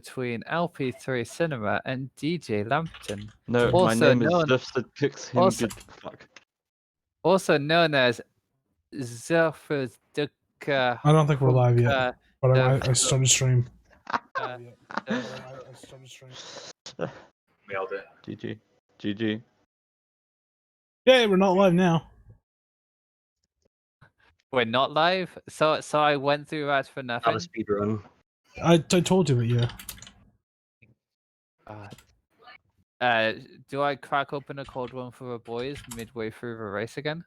between LP3Cinema and DJ Lambton. No, my Also name is known- just the picks him also- good fuck. Also known as Zerferdika. I don't think we're live yet, but I started stream. uh, I started stream. Nailed it. GG. GG. Yay, we're not live now. We're not live, so I went through that for nothing. Not a speed run. I told you it, yeah. Do I crack open a cold one for the boys midway through the race again?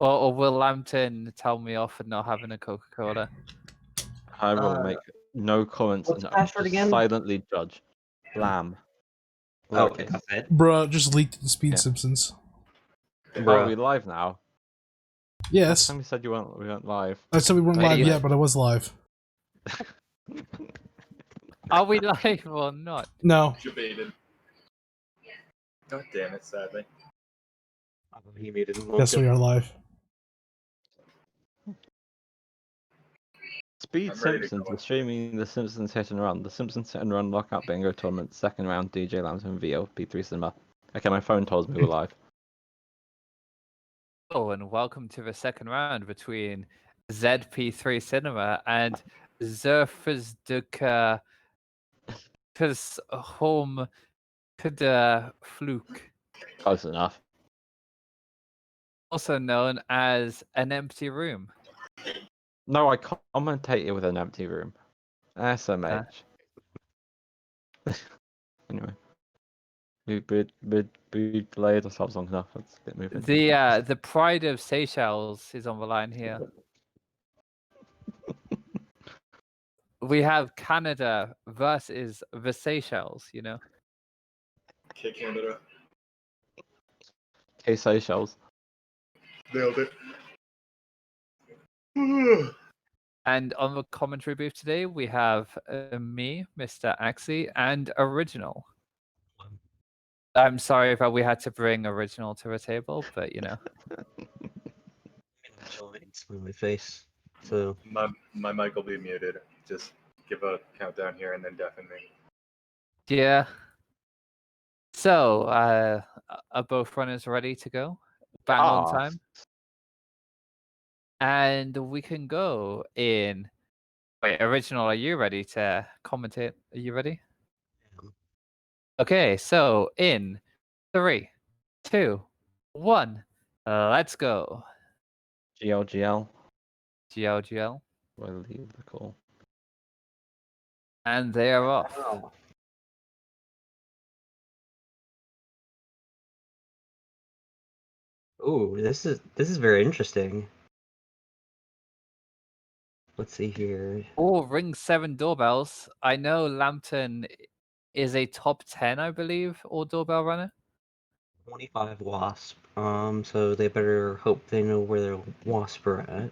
Or will Lambton tell me off for not having a Coca-Cola? I will make no comments what's and the password just again? silently judge. Lamb. Okay, Lowercase. I bet. Bruh, just leaked the Speed Yeah. Simpsons. Are Bruh. we live now? Yes. Time you said we weren't live. I said we weren't live yet, but I was live. Are we live or not? No. Debated. God damn it, sadly. He made it. Yes, we are live. Speed I'm ready to Simpsons go. are streaming the Simpsons Hit and Run. The Simpsons Hit and Run Lockout Bingo Tournament, second round, DJ Lambton v LP3 Cinema. Okay, my phone tells me we're live. Oh, and welcome to the second round between ZP3 Cinema and Zerferdika Home Fluke, Close enough. also known as An Empty Room. No, I commentated with an empty room. SMH. Anyway. We laid ourselves long enough. Let's get moving. The pride of Seychelles is on the line here. We have Canada versus the Seychelles, you know. Kick Canada. Hey, Seychelles. Nailed it. And on the commentary booth today, we have me, Mr. Axie, and Original. I'm sorry that we had to bring Original to the table, but you know. It's in my face. So My mic will be muted. Just give a countdown here and then deafen me. Yeah. So, are both runners ready to go? Bang on time? And we can go in. Wait, Original, are you ready to commentate? Are you ready? Okay, so in 3, 2, 1, let's go. GLGL. GLGL. We'll leave the call. And they are off. oh, ooh, this is very interesting. Let's see here. Oh, ring 7 doorbells. I know Lambton is a top 10, I believe, all doorbell runner. 25 wasp. So they better hope they know where their wasp are at.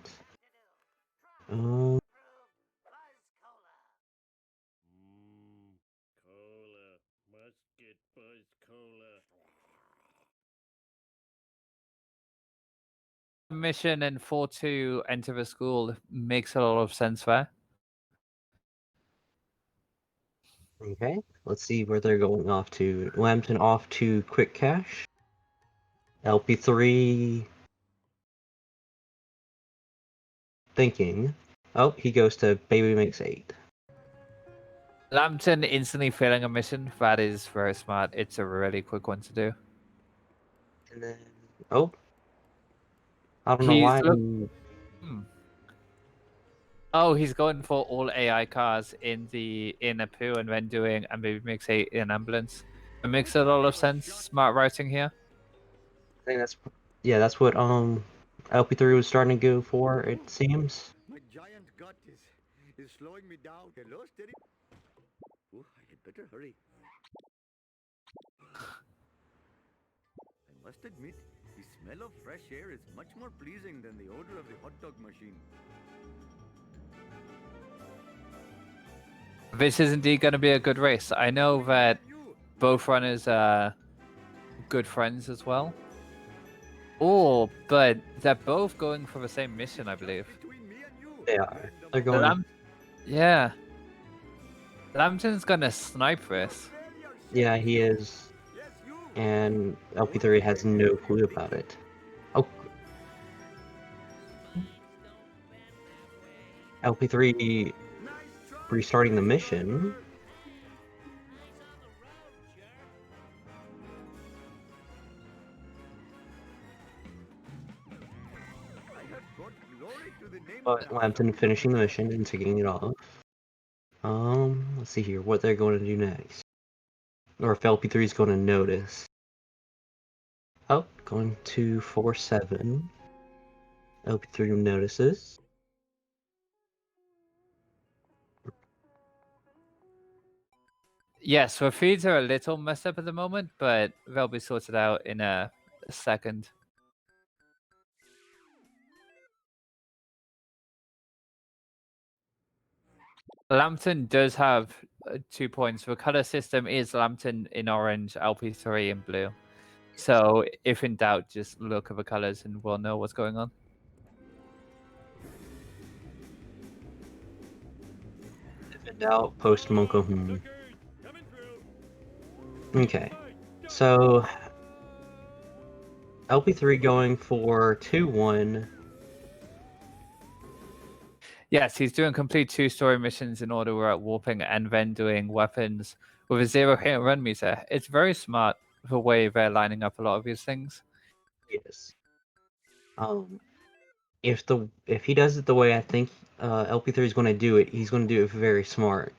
Cola, must get Buzz Cola. Mission and 4-2 enter the school makes a lot of sense there. Okay, let's see where they're going off to. Lambton off to Quick Cash. LP3 thinking. Oh, he goes to Baby Makes 8. Lambton instantly failing a mission. That is very smart. It's a really quick one to do. And then, oh, I don't know He's why. Oh, he's going for all AI cars in a poo and then doing and maybe makes an ambulance. It makes a lot of sense. Smart routing here. I think that's what LP3 was starting to go for. It seems. My giant gut is slowing me down. Hello, steady. Oh, I had better hurry. I must admit, the smell of fresh air is much more pleasing than the odor of the hot dog machine. This is indeed going to be a good race. I know that both runners are good friends as well. Oh, but they're both going for the same mission, I believe. Between me and you, They are. They're going. Yeah. Lambton's gonna snipe this. Yeah, he is. And LP3 has no clue about it. Oh. LP3 restarting the mission. But Lambton finishing the mission and taking it off. Let's see here what they're going to do next. Or if LP3 is going to notice. Oh, going to 4-7. LP3 notices. Yeah, so feeds are a little messed up at the moment, but they'll be sorted out in a second. Lambton does have 2 points. The color system is Lambton in orange, LP3 in blue. So if in doubt, just look at the colors and we'll know what's going on. If in doubt, post Monko. Okay, so LP3 going for 2-1. Yes, he's doing complete 2-story missions in order we're at warping and then doing weapons with a 0 hit and run meter. It's very smart the way they're lining up a lot of these things. Yes. If he does it the way I think LP3 is going to do it, he's going to do it very smart.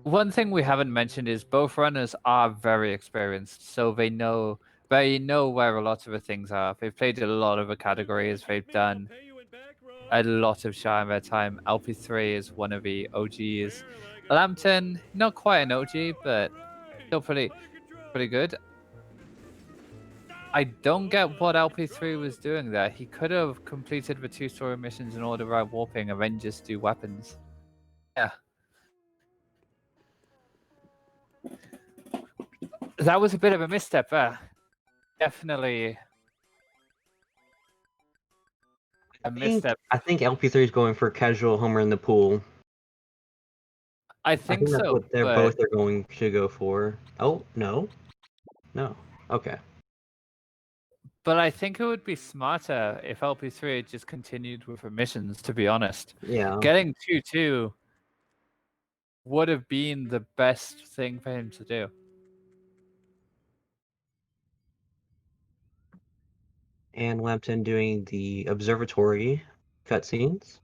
One thing we haven't mentioned is both runners are very experienced, so they know where a lot of the things are. They've played a lot of the categories. They've done a lot of shot in their time. LP3 is one of the OGs. Lambton, not quite an OG, but still pretty good. I don't get what LP3 was doing there. He could have completed the 2-story missions in order of warping and then just do weapons. Yeah. That was a bit of a misstep there. Definitely a misstep. I think LP3 is going for casual homer in the pool. I think that's so. what they're both are going to go for. Oh, no. No. Okay. But I think it would be smarter if LP3 had just continued with her missions, to be honest. Yeah. Getting 2-2 would have been the best thing for him to do. And Lambton doing the observatory cutscenes.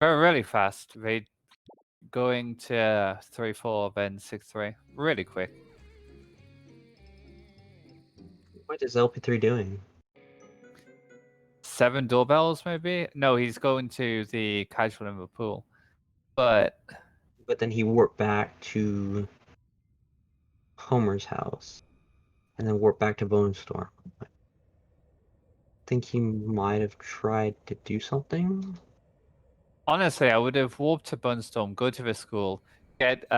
They're really fast. They going to 3-4, then 6-3. Really quick. What is LP3 doing? 7 doorbells, maybe? No, he's going to the casual in the pool. But then he warped back to Homer's house. And then warped back to Bone Storm. I think he might have tried to do something. honestly, I would have warped to Bunstorm, go to the school, get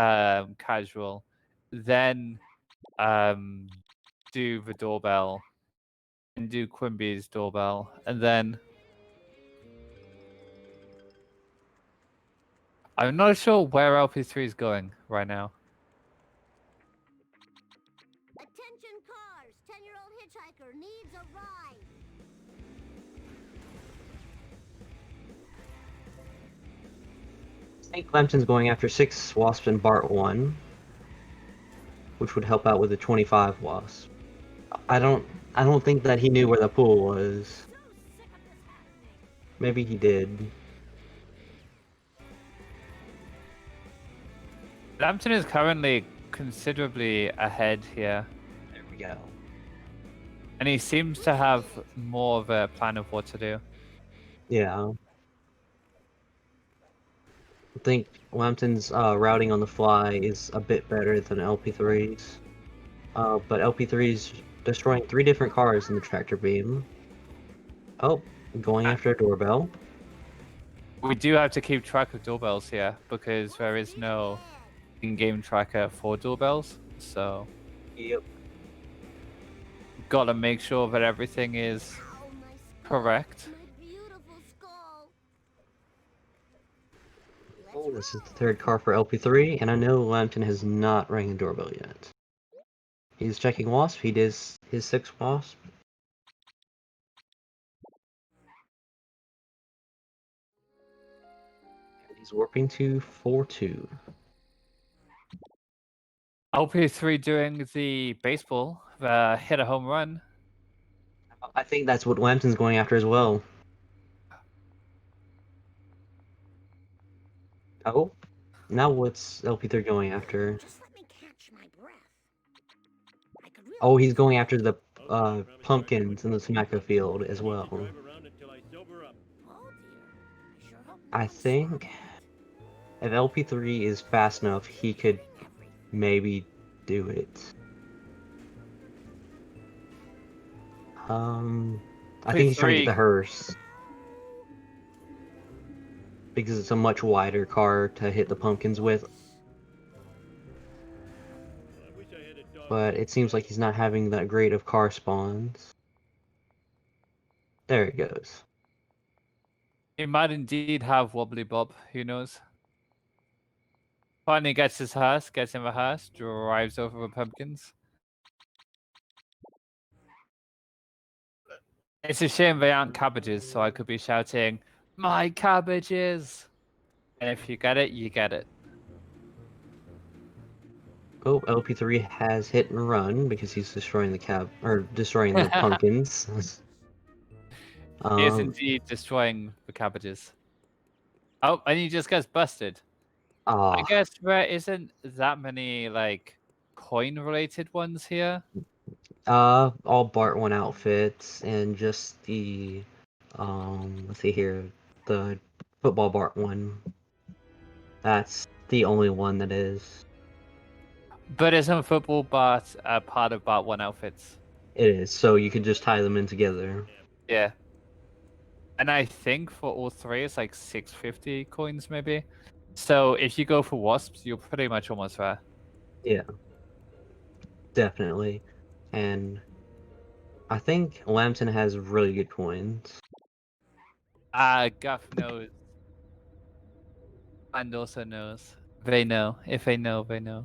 casual, then do the doorbell, and do Quimby's doorbell, and then I'm not sure where LP3 is going right now. Attention cars! 10-year-old hitchhiker needs a ride. I think Clemson's going after 6 wasps in Bart 1, which would help out with the 25 wasps. I don't think that he knew where the pool was. Maybe he did. Lambton is currently considerably ahead here. There we go. And he seems to have more of a plan of what to do. Yeah. I think Lambton's routing on the fly is a bit better than LP3's. But LP3's destroying 3 different cars in the tractor beam. Oh, going after a doorbell. We do have to keep track of doorbells here because there is no in-game tracker for doorbells. So Yep. gotta make sure that everything is Ow, my skull. correct. My beautiful skull. Oh, this is the third car for LP3, and I know Lambton has not rang the doorbell yet. He's checking Wasp. He does his 6 Wasp. And he's warping to 4-2. LP3 doing the baseball, hit a home run. I think that's what Lambton's going after as well. Oh, now what's LP3 going after? Just let me catch my breath. I could really Oh, he's use going a- after the pumpkins in the tobacco field as well. Oh dear. I sure hope no I one saw think that. if LP3 is fast enough, he could maybe do it. I think he's trying to get the hearse. Because it's a much wider car to hit the pumpkins with. But it seems like he's not having that great of car spawns. There it goes. He might indeed have Wobbly Bob, who knows? Finally gets his hearse, gets in the hearse, drives over the pumpkins. It's a shame they aren't cabbages, so I could be shouting, "My cabbages!" And if you get it, you get it. Oh, LP3 has hit and run because he's destroying destroying the pumpkins. He is indeed destroying the cabbages. Oh, and he just gets busted. I guess there isn't that many, like, coin-related ones here. All Bart 1 outfits and just the let's see here, the football Bart 1. That's the only one that is. But isn't football Bart part of Bart 1 outfits? It is, so you could just tie them in together. Yeah. And I think for all three, it's like 650 coins, maybe. So if you go for wasps, you're pretty much almost there. Yeah. Definitely. And I think Lambton has really good coins. Guff knows. And also knows. They know. If they know, they know.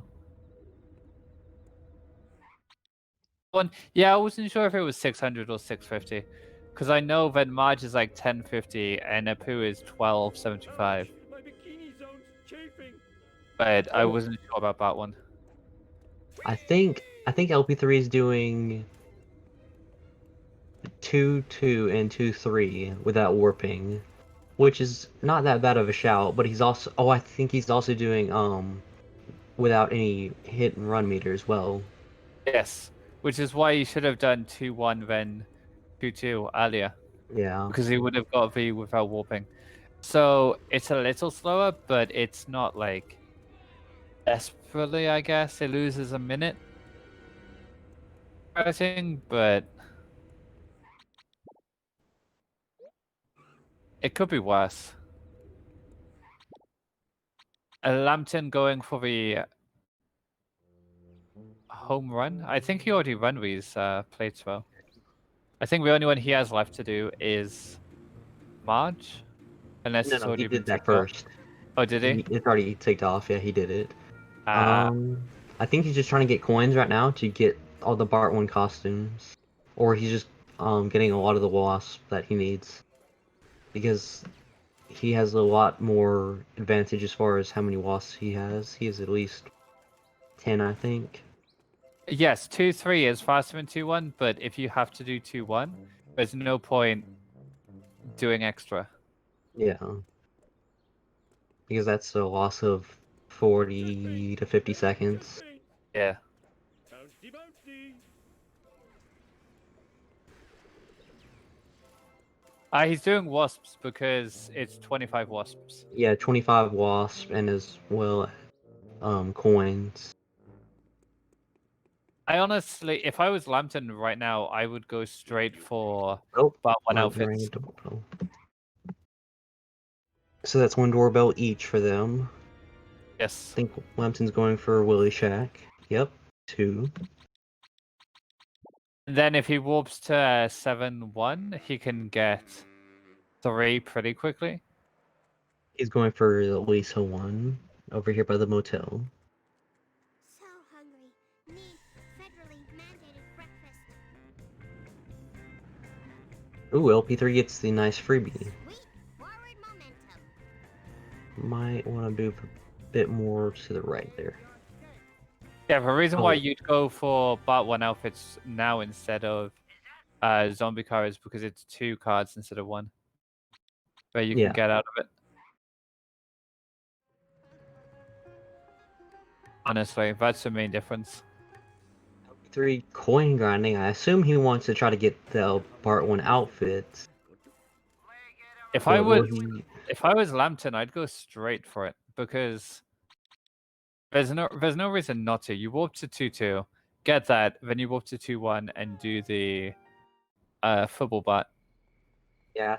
Yeah, I wasn't sure if it was 600 or 650. Because I know that Marge is like 1050 and Apu is 1275. But I wasn't sure about that one. I think LP3 is doing 2-2 and 2-3 without warping, which is not that bad of a shout. But he's also I think he's also doing without any hit and run meter as well. Yes, which is why you should have done 2-1 then 2-2 earlier. Yeah. Because he would have got V without warping. So it's a little slower, but it's not like desperately, I guess. It loses a minute. I think, but it could be worse. Lambton going for the home run. I think he already run these plates well. I think the only one he has left to do is Marge. Unless it's No, already he been did that ticked off. first. Oh, did he? It's already ticked off. Yeah, he did it. Ah. I think he's just trying to get coins right now to get all the Bart 1 costumes, or he's just getting a lot of the wasp that he needs, because he has a lot more advantage as far as how many wasps he has. He has at least 10, I think. Yes, 2-3 is faster than 2-1, but if you have to do 2-1, there's no point doing extra. Yeah. Because that's a loss of 40 to 50 seconds. Yeah. He's doing wasps because it's 25 wasps. Yeah, 25 wasp and as well coins. I honestly, if I was Lambton right now, I would go straight for Oh, but one I'm outfit. ringing a doorbell. So that's one doorbell each for them. Yes. I think Lambton's going for Willie Shack. Yep, 2. And then if he warps to 7-1, he can get 3 pretty quickly. He's going for Lisa 1 over here by the motel. So hungry. Need federally mandated breakfast. Ooh, LP3 gets the nice freebie. Sweet. Forward momentum. Might want to do a bit more to the right there. Yeah, the reason why Oh. you'd go for but one outfits now instead of zombie car is because it's 2 cards instead of 1. Where you Yeah. can get out of it. Honestly, that's the main difference. 3 coin grinding. I assume he wants to try to get the part 1 outfits. If But I will was he... if I was Lambton, I'd go straight for it because there's no reason not to. You warp to 2-2, get that, then you warp to 2-1 and do the football bot. Yeah, I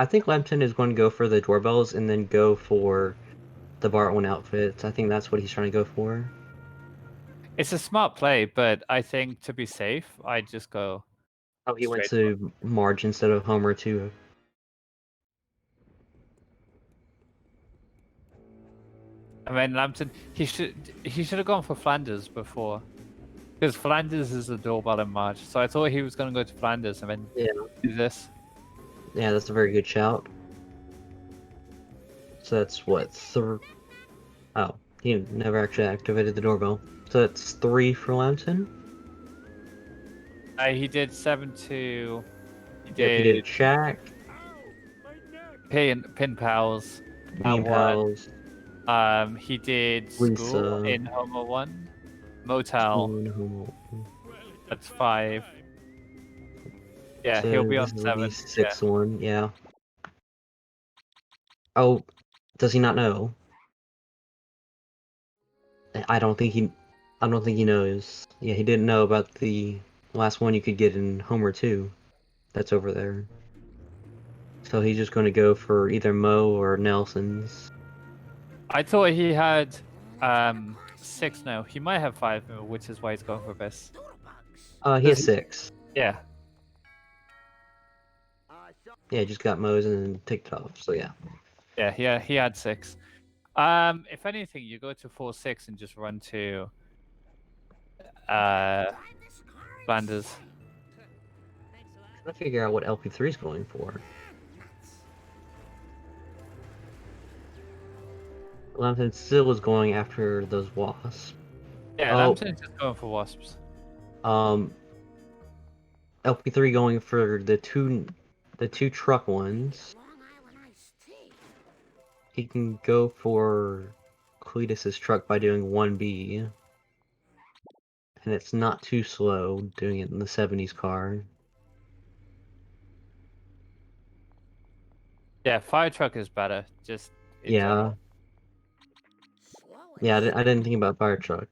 think Lambton is going to go for the doorbells and then go for the Bart 1 outfits. I think that's what he's trying to go for. It's a smart play, but I think to be safe, I'd just go. Oh, he went Straight to Marge instead of Homer too. I mean, Lambton, he should have gone for Flanders before, because Flanders is the doorbell in March. So I thought he was going to go to Flanders and then do this. Yeah, that's a very good shout. So that's what, oh, he never actually activated the doorbell. So that's 3 for Lambton. He did 7-2. He Yep, he did Shaq, pin pals. Mean Pals, He did school Lisa. in Homer 1. Motel. That's 5. Yeah, So he'll be on this is 7. the 6th one, yeah. Oh, does he not know? I don't think he knows. Yeah, he didn't know about the last one you could get in Homer 2. That's over there. So he's just going to go for either Mo or Nelson's. I thought he had 6 now. He might have 5, which is why he's going for this. He has 6. Yeah. Yeah, just got Mo's and then ticked it off. So yeah. Yeah, he had 6. If anything, you go to 4-6 and just run to Flanders. I'm trying to figure out what LP3 is going for. Lambton still is going after those wasps. Yeah, Lambton's just going for wasps. LP3 going for the two truck ones. He can go for Cletus's truck by doing 1B. And it's not too slow doing it in the 70s car. Yeah, fire truck is better. Just in general. Yeah, I didn't think about fire truck.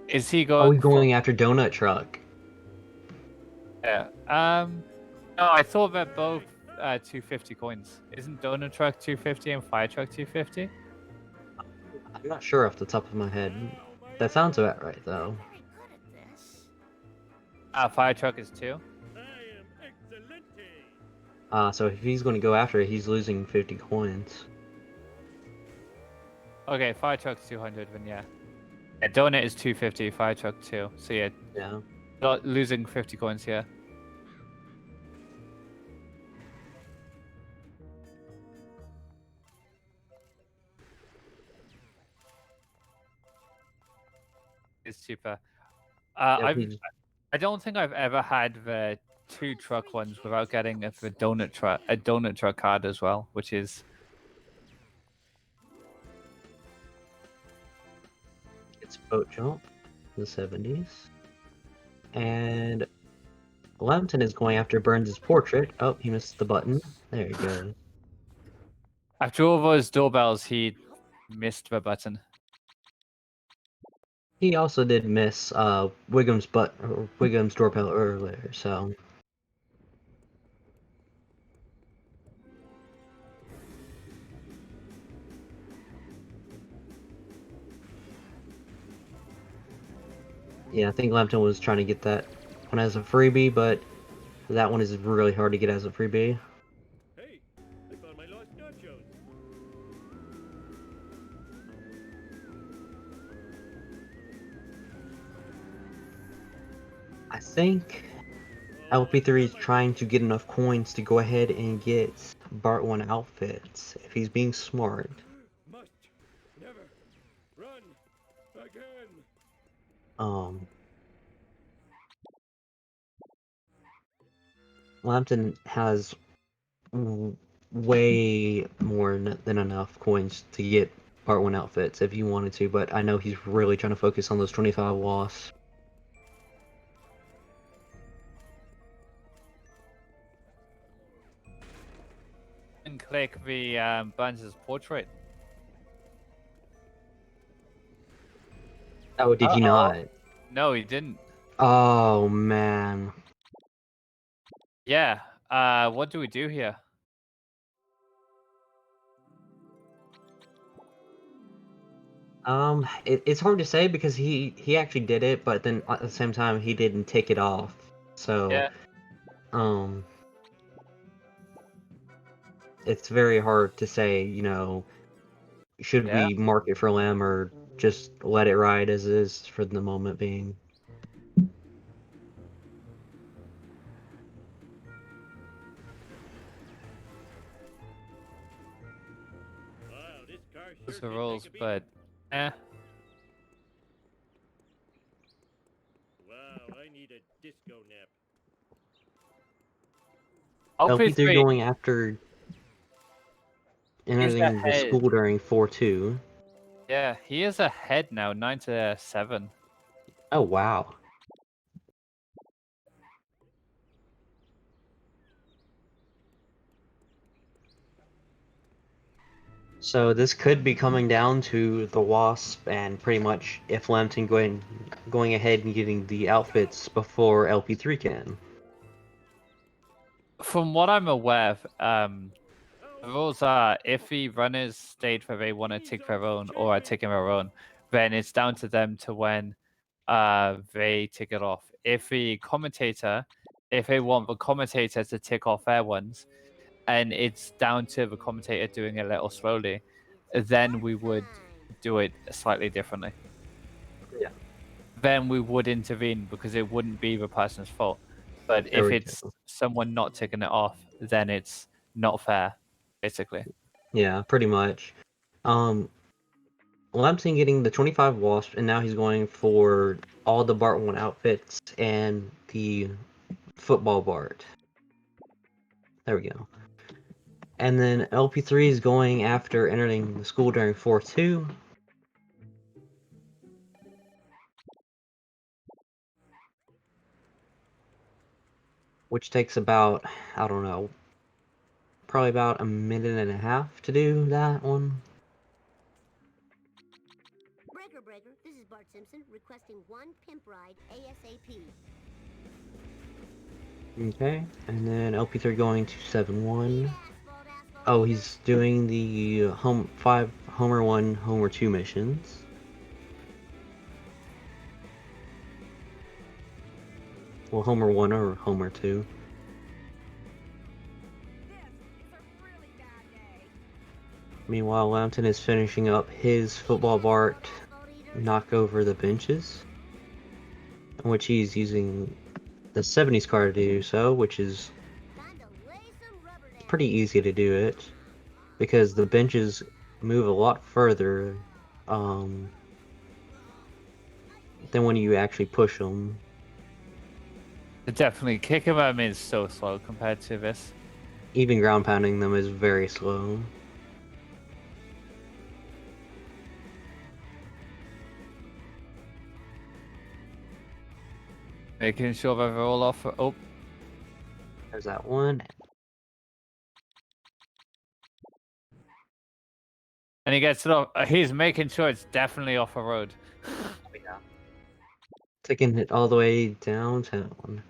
Is he Are we going? going after donut truck? Yeah. No, I thought they're both 250 coins. Isn't donut truck 250 and fire truck 250? I'm not sure off the top of my head. That sounds about right though. Fire truck is 2. So if he's going to go after it, he's losing 50 coins. Okay, fire truck's 200, then yeah. Yeah, donut is 250, fire truck 2. So yeah, not losing 50 coins here. It's cheaper. I don't think I've ever had the 2 truck ones without getting a donut truck card as well, which is. It's boat jump, the 70s, and Lambton is going after Burns' portrait. Oh, he missed the button. There you go. After all those doorbells, he missed the button. He also did miss Wiggum's doorbell earlier, so yeah, I think Lambton was trying to get that one as a freebie, but that one is really hard to get as a freebie. Hey, I found my lost nachos. I think LP3 is trying to get enough coins to go ahead and get Bart 1 outfits, if he's being smart. Must never run again. Lambton has way more than enough coins to get Part 1 outfits if you wanted to, but I know he's really trying to focus on those 25 wasps. And click the Burns' portrait. Oh, did you not? No, he didn't. Oh, man. Yeah. What do we do here? It's hard to say because he actually did it, but then at the same time he didn't take it off. So, Yeah. It's very hard to say, should Yeah. we mark it for Lamb or just let it ride as is for the moment being. Wow, this car Those sure are did rules, take a beating. but Wow, I need a disco nap. LP3 LP3, going after entering the ahead. school during 4-2. Yeah, he is ahead now, 9-7. Oh, wow. So this could be coming down to the Wasp and pretty much if Lambton going ahead and getting the outfits before LP3 can. From what I'm aware, the rules are if the runners state that they want to tick their own or are ticking their own, then it's down to them to when they tick it off. If they want the commentator to tick off their ones, and it's down to the commentator doing it a little slowly, then we would do it slightly differently. Yeah. Then we would intervene because it wouldn't be the person's fault. But There if we it's go. someone not ticking it off, then it's not fair, basically. Yeah, pretty much. Lambton getting the 25 Wasp, and now he's going for all the Bart 1 outfits and the football Bart. There we go. And then LP3 is going after entering the school during 4-2. Which takes about, I don't know, probably about a minute and a half to do that one. Breaker, this is Bart Simpson requesting one pimp ride ASAP. Okay, and then LP3 going to 7-1. Oh, he's doing the 5 Homer 1, Homer 2 missions. Well, Homer 1 or Homer 2. Meanwhile, Lambton is finishing up his football Bart knock over the benches, in which he's using the 70s car to do so, which is pretty easy to do it, because the benches move a lot further than when you actually push them. Definitely, kicking them is so slow compared to this. Even ground pounding them is very slow. Making sure that they're all off. Oh, There's that one. And he gets it off. He's making sure it's definitely off a road. Yeah. Taking it all the way downtown.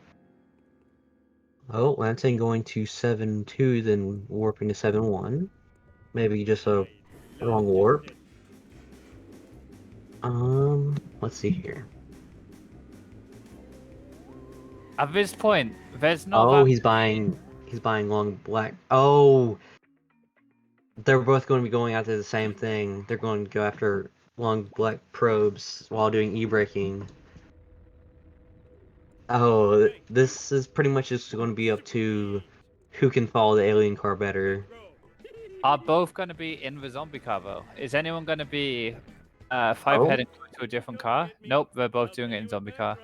Oh, Lambton going to 7-2, then warping to 7-1. Maybe just a wrong warp. Let's see here. At this point, there's no. Oh, he's buying long black. Oh, they're both going to be going after the same thing. They're going to go after long black probes while doing e-braking. Oh, this is pretty much just going to be up to who can follow the alien car better. Are both going to be in the zombie car though? Is anyone going to be heading to a different car? Nope, they're both doing it in zombie car.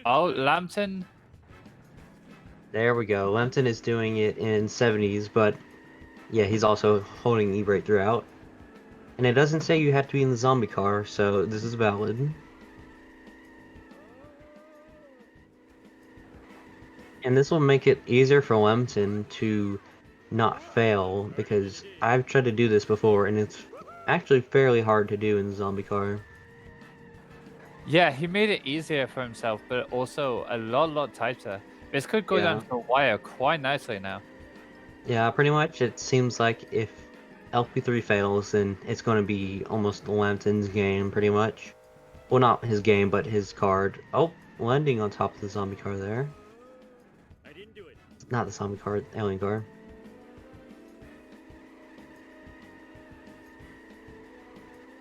Oh, Lambton. There we go. Lambton is doing it in 70s, but yeah, he's also holding e-brake throughout. And it doesn't say you have to be in the zombie car, so this is valid. And this will make it easier for Lambton to not fail, because I've tried to do this before, and it's actually fairly hard to do in the zombie car. Yeah, he made it easier for himself, but also a lot tighter. This could go down to the wire quite nicely now. Yeah, pretty much. It seems like if LP3 fails, then it's going to be almost Lambton's game, pretty much. Well, not his game, but his card. Oh, landing on top of the zombie car there. I didn't do it. Not the zombie car, alien car.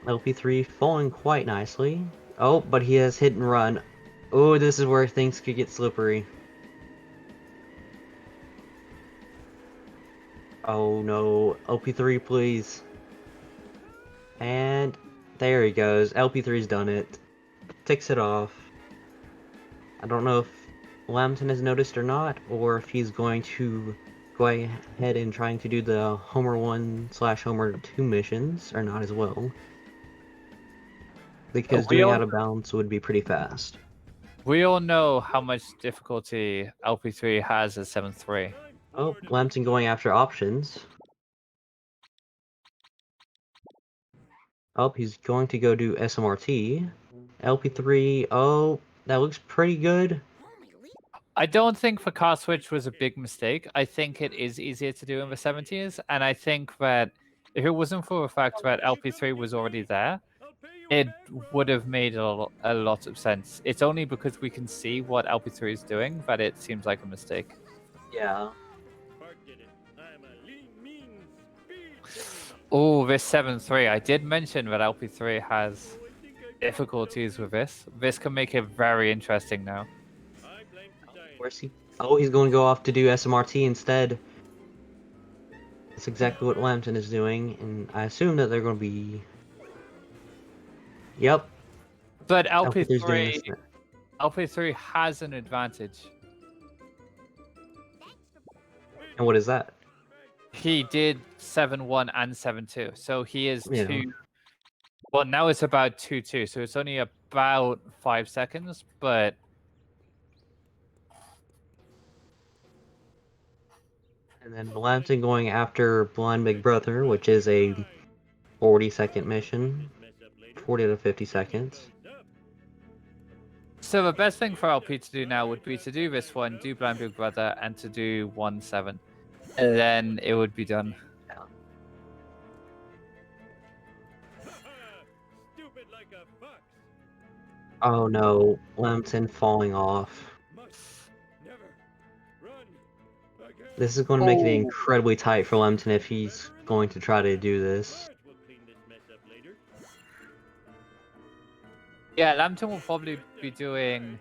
LP3 falling quite nicely. Oh, but he has hit and run. Oh, this is where things could get slippery. Oh no, LP3 please. And there he goes. LP3's done it. Ticks it off. I don't know if Lambton has noticed or not, or if he's going to go ahead and trying to do the Homer 1/Homer 2 missions, or not as well. Because doing out of bounds would be pretty fast. We all know how much difficulty LP3 has at 7-3. Oh, Lambton going after options. Oh, he's going to go do SMRT. LP3, oh, that looks pretty good. I don't think the car switch was a big mistake. I think it is easier to do in the 70s, and I think that if it wasn't for the fact that LP3 was already there, it would have made a lot of sense. It's only because we can see what LP3 is doing that it seems like a mistake. Yeah. Oh, this 7-3. I did mention that LP3 has difficulties with this. This can make it very interesting now. Where's he? Oh, he's going to go off to do SMRT instead. That's exactly what Lambton is doing, and I assume that they're going to be... Yep. But LP3 has an advantage. And what is that? He did 7-1 and 7-2, so he is Yeah. 2. Well, now it's about 2-2, so it's only about 5 seconds, but And then Lambton going after Blind Big Brother, which is a 40-second mission. 40 to 50 seconds. so the best thing for LP to do now would be to do this one, do Blind Big Brother, and to do 1-7. And then it would be done. Oh no, Lambton falling off. This is going to make it incredibly tight for Lambton if he's going to try to do this. Yeah, Lambton will probably be doing...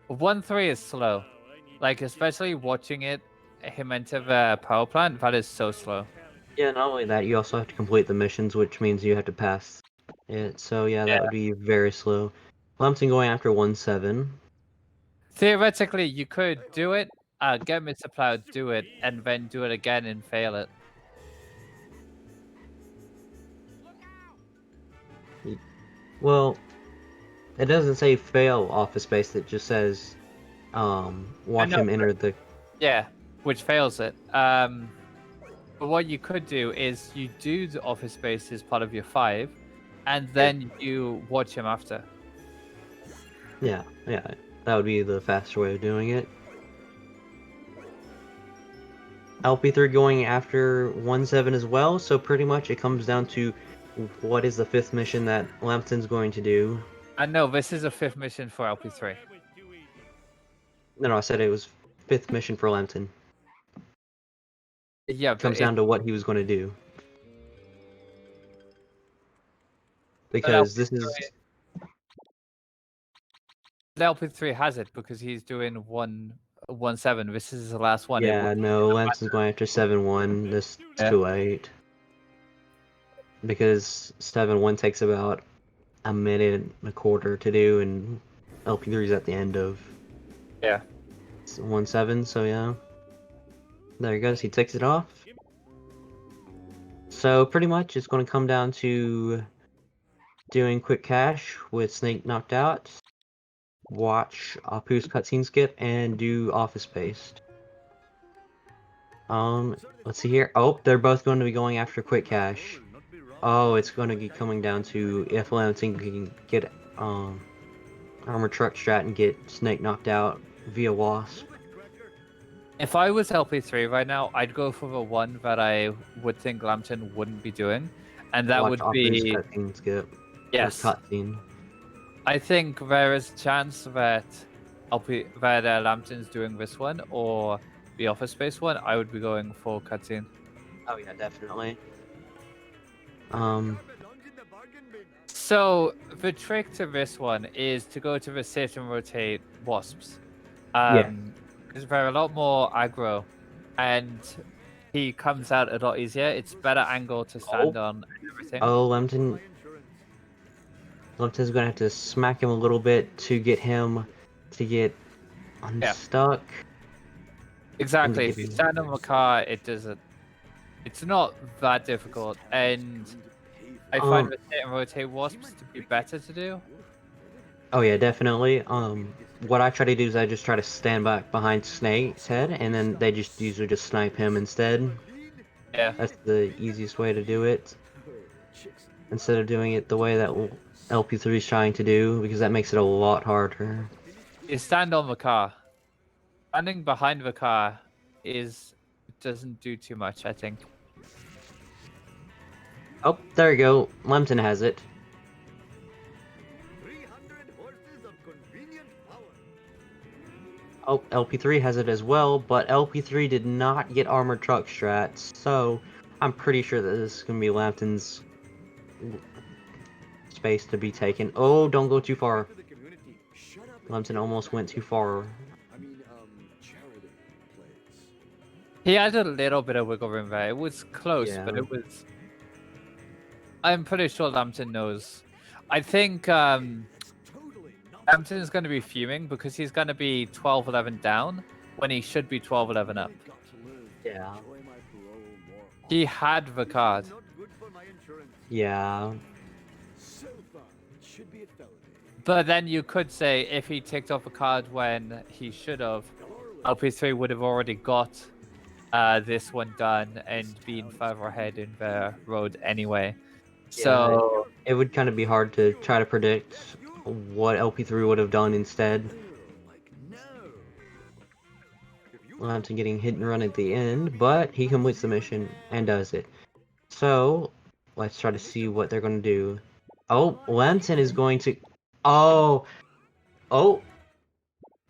1-3 is slow. Like, especially watching him enter the power plant, that is so slow. Yeah, not only that, you also have to complete the missions, which means you have to pass it. So yeah, that would be very slow. Lambton going after 1-7. Theoretically, you could do it, get Mr. Plow, do it, and then do it again and fail it. Well, it doesn't say fail office space. It just says, watch know, him enter the. Yeah, which fails it. But what you could do is you do the office space as part of your 5, and then you watch him after. Yeah, that would be the faster way of doing it. LP3 going after 1-7 as well, so pretty much it comes down to what is the 5th mission that Lambton's going to do. And no, this is a 5th mission for LP3. No, I said it was 5th mission for Lambton. Yeah, It comes down to what he was going to do. Because this is... LP3 has it because he's doing 1-7. This is the last one. Yeah, no, Lambton's going after 7-1. This is too late. Because 7-1 takes about a minute and a quarter to do, and LP3 is at the end of 1-7, so yeah. There he goes, he takes it off. So pretty much it's going to come down to doing quick cash with Snake knocked out, watch Apu's cutscene skip, and do office paste. Let's see here. Oh, they're both going to be going after quick cash. Oh, it's going to be coming down to if Lambton can get armor truck strat and get Snake knocked out via Wasp. If I was LP3 right now, I'd go for the one that I would think Lambton wouldn't be doing, and that Watch would be cutscene skip. yes. Cutscene. I think there is a chance that Lambton's doing this one or the office space one. I would be going for cutscene. Oh yeah, definitely. So the trick to this one is to go to the sit and rotate wasps. Because they're a lot more aggro, and he comes out a lot easier. It's better angle to stand on and everything. Oh, Lambton's gonna have to smack him a little bit to get him to get unstuck. Exactly. If you stand on the car, it doesn't. It's not that difficult, and I find the sit and rotate wasps to be better to do. Oh yeah, definitely. What I try to do is I just try to stand back behind Snake's head, and then they just usually just snipe him instead. Yeah. That's the easiest way to do it. Instead of doing it the way that LP3 is trying to do, because that makes it a lot harder. You stand on the car. Standing behind the car doesn't do too much, I think. Oh, there you go. Lambton has it. 300 horses of convenient power. Oh, LP3 has it as well, but LP3 did not get armored truck strats, so I'm pretty sure that this is going to be Lambton's space to be taken. Oh, don't go too far. Lambton almost went too far. He had a little bit of wiggle room there. It was close, but it was... I'm pretty sure Lambton knows. I think Lambton is going to be fuming because he's going to be 12-11 down when he should be 12-11 up. Yeah. He had the card. Yeah. But then you could say if he ticked off a card when he should have, LP3 would have already got this one done and been further ahead in the road anyway. So it would kind of be hard to try to predict what LP3 would have done instead. Lambton getting hit and run at the end, but he completes the mission and does it. So let's try to see what they're going to do. Oh, Lambton is going to... Oh!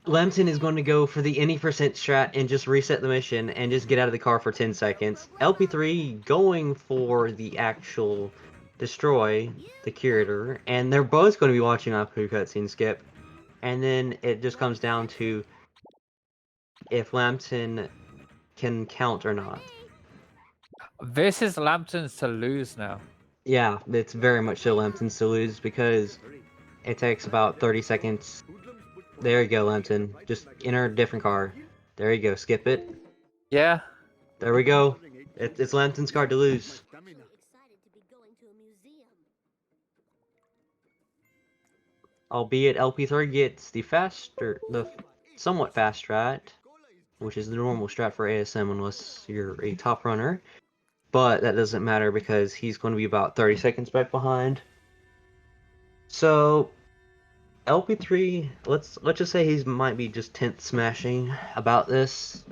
Lambton is going to go for the any percent strat and just reset the mission and just get out of the car for 10 seconds. LP3 going for the actual destroy the curator, and they're both going to be watching Apu cutscene skip. And then it just comes down to if Lambton can count or not. this is Lambton's to lose now. Yeah, it's very much so Lambton's to lose because it takes about 30 seconds. There you go, Lambton. Just enter a different car. There you go, skip it. Yeah. There we go. It's Lambton's card to lose. albeit LP3 gets the somewhat fast strat, which is the normal strat for ASM unless you're a top runner. But that doesn't matter because he's going to be about 30 seconds back behind. So LP3, let's just say he might be just tent smashing about this.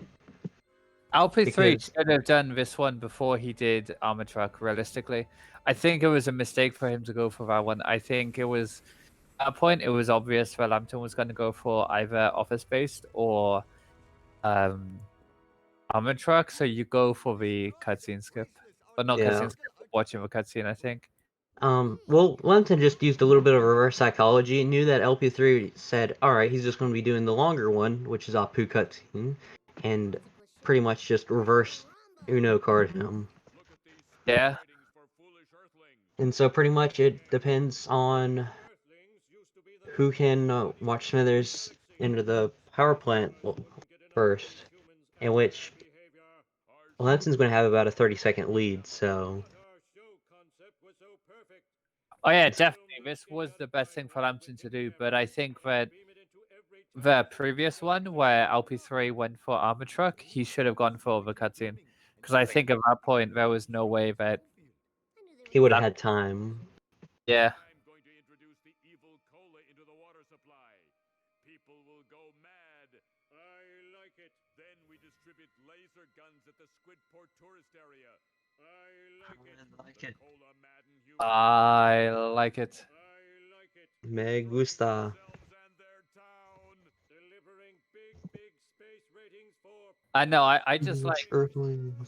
LP3 Because- should have done this one before he did Armor Truck, realistically. I think it was a mistake for him to go for that one. I think it was, at that point, it was obvious that Lambton was going to go for either Office-based or Armor Truck, so you go for the cutscene skip. But not Yeah. cutscene skip, but watching the cutscene, I think. Well, Lambton just used a little bit of reverse psychology and knew that LP3 said, alright, he's just going to be doing the longer one, which is Apu cutscene, and pretty much just reverse Uno card him. Yeah. And so pretty much it depends on who can watch Smithers into the power plant first, in which Lambton's going to have about a 30-second lead, so... Oh yeah, definitely. This was the best thing for Lambton to do, but I think that the previous one, where LP3 went for Armor Truck, he should have gone for the cutscene. Because I think at that point, there was no way that... he would have had time. Yeah. I'm going to introduce the evil cola into the water supply. People will go mad. I like it. Then we distribute laser guns at the Squidport tourist area. I like it. Cola madden humans. I like it. I like it. Me gusta. And their town, delivering big space ratings for I know, I just like... Earthlings. You've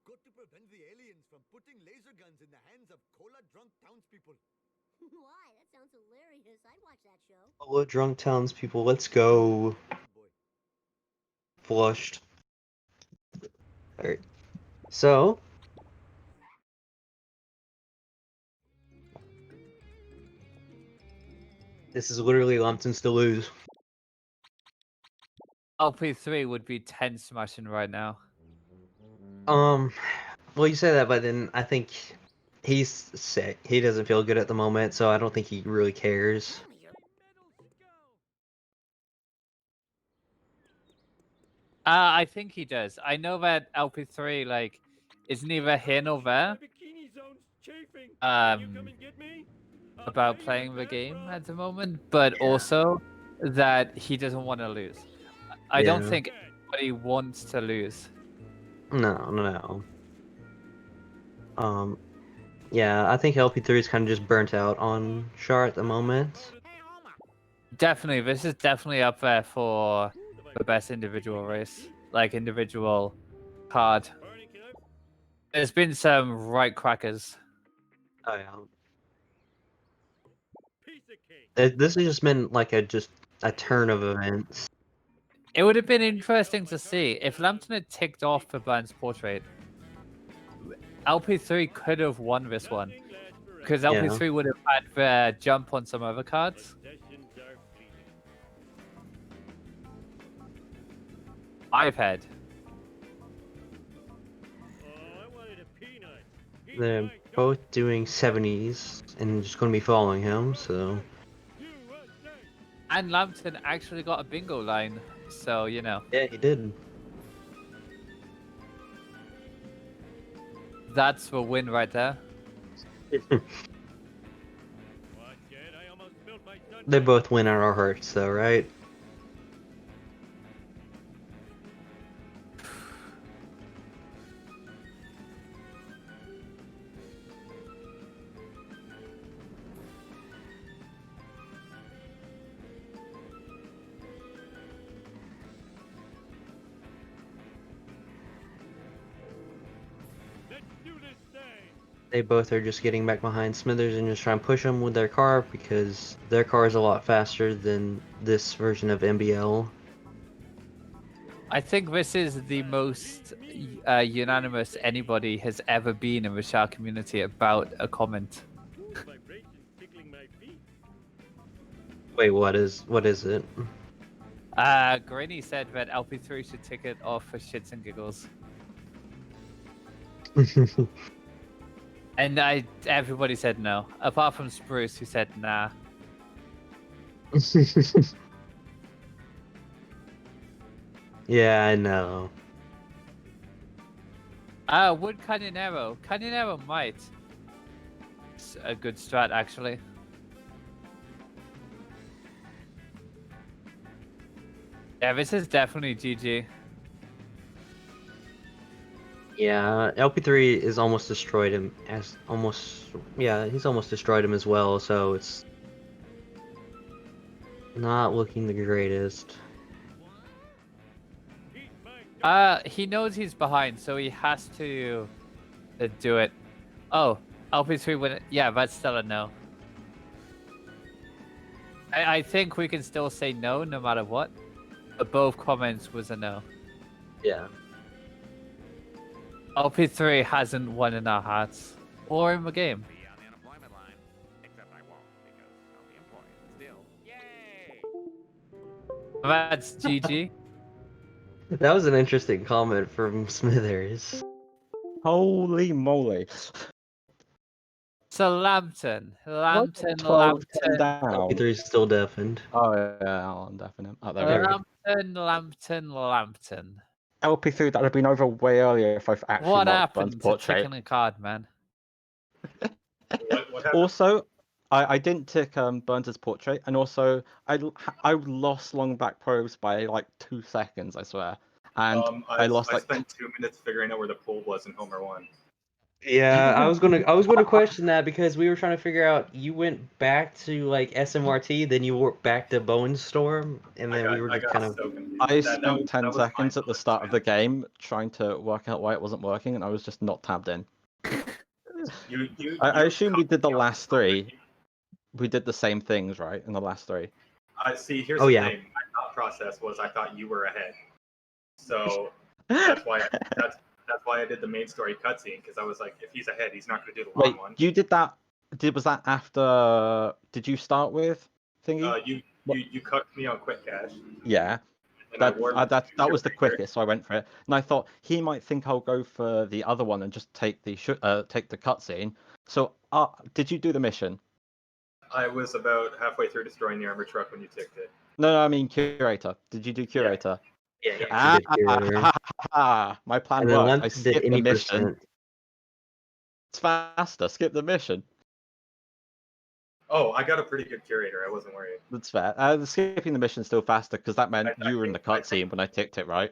got to prevent the aliens from putting laser guns in the hands of cola-drunk townspeople. Why? That sounds hilarious. I'd watch that show. Hello, drunk townspeople, let's go. Oh boy. Flushed. Alright. So. This is literally Lambton's to lose. LP3 would be 10 smashing right now. Well, you say that, but then I think he's sick. He doesn't feel good at the moment, so I don't think he really cares. I think he does. I know that LP3, like, is neither here nor there about playing the game at the moment, but also that he doesn't want to lose. I don't Yeah. think anybody wants to lose. No. Yeah, I think LP3 is kind of just burnt out on Char at the moment. Definitely, this is definitely up there for the best individual race, like individual card. There's been some right crackers. Oh yeah. This has just been like a turn of events. It would have been interesting to see if Lambton had ticked off the Blind's portrait. LP3 could have won this one because LP3 would have had the jump on some other cards. I've had. They're both doing 70s and just going to be following him, so. And Lambton actually got a bingo line, so you know. Yeah, he did. That's the win right there. They both win at our hearts, though, right? They both are just getting back behind Smithers and just trying to push him with their car because their car is a lot faster than this version of MBL. I think this is the most unanimous anybody has ever been in the Shark community about a comment. Wait, what is it? Granny said that LP3 should tick it off for shits and giggles. And everybody said no, apart from Spruce, who said nah. Yeah, I know. Would Canyonero? Canyonero might. It's a good strat, actually. Yeah, this is definitely GG. Yeah, LP3 is almost destroyed him he's almost destroyed him as well, so it's not looking the greatest. He knows he's behind, so he has to do it. Oh, LP3 win it. Yeah, that's still a no. I think we can still say no matter what. But both comments was a no. Yeah. LP3 hasn't won in our hearts or in the game. Be on the unemployment line, except I won't because I'll be employed still. Yay! That's GG. That was an interesting comment from Smithers. Holy moly! So Lambton. 12 down. LP3 is still deafened. Oh yeah, I'm definite. Oh, there we go. Lambton. LP3 that would have been over way earlier if I've actually What marked Burns' happened to portrait. ticking a card, man? What happened? Also, I didn't tick Burns' portrait, and also I lost long back probes by like 2 seconds, I swear. And I lost like spent 2 minutes figuring out where the pool was in Homer 1. Yeah, I was gonna question that because we were trying to figure out you went back to like SMRT, then you went back to Bowen's Storm, and then we were just kind of. So confused. I That spent was 10 my seconds at the fault, start of man. the game trying to work out why it wasn't working, and I was just not tabbed in. I assume we did the last 3. We did the same things, right? In the last 3. See, here's Oh, the yeah. thing. My thought process was I thought you were ahead. So that's why I did the main story cutscene, because I was like, if he's ahead, he's not going to do the long Wait, one. you did that? Was that after? Did you start with thingy? You cucked me on quick cash. Yeah. And I That warped that was the your quickest, so I went for it. And I thought he might think I'll go for the other one and just take the cutscene. So, did you do the mission? I was about halfway through destroying the armor truck when you ticked it. No, I mean curator. Did you do curator? Yeah, he did Curator. My plan And then worked. I Lempton did skipped the any mission. percent. It's faster. Skip the mission. Oh, I got a pretty good curator. I wasn't worried. That's fair. Skipping the mission still faster because that meant you were in the cutscene when I ticked it, right?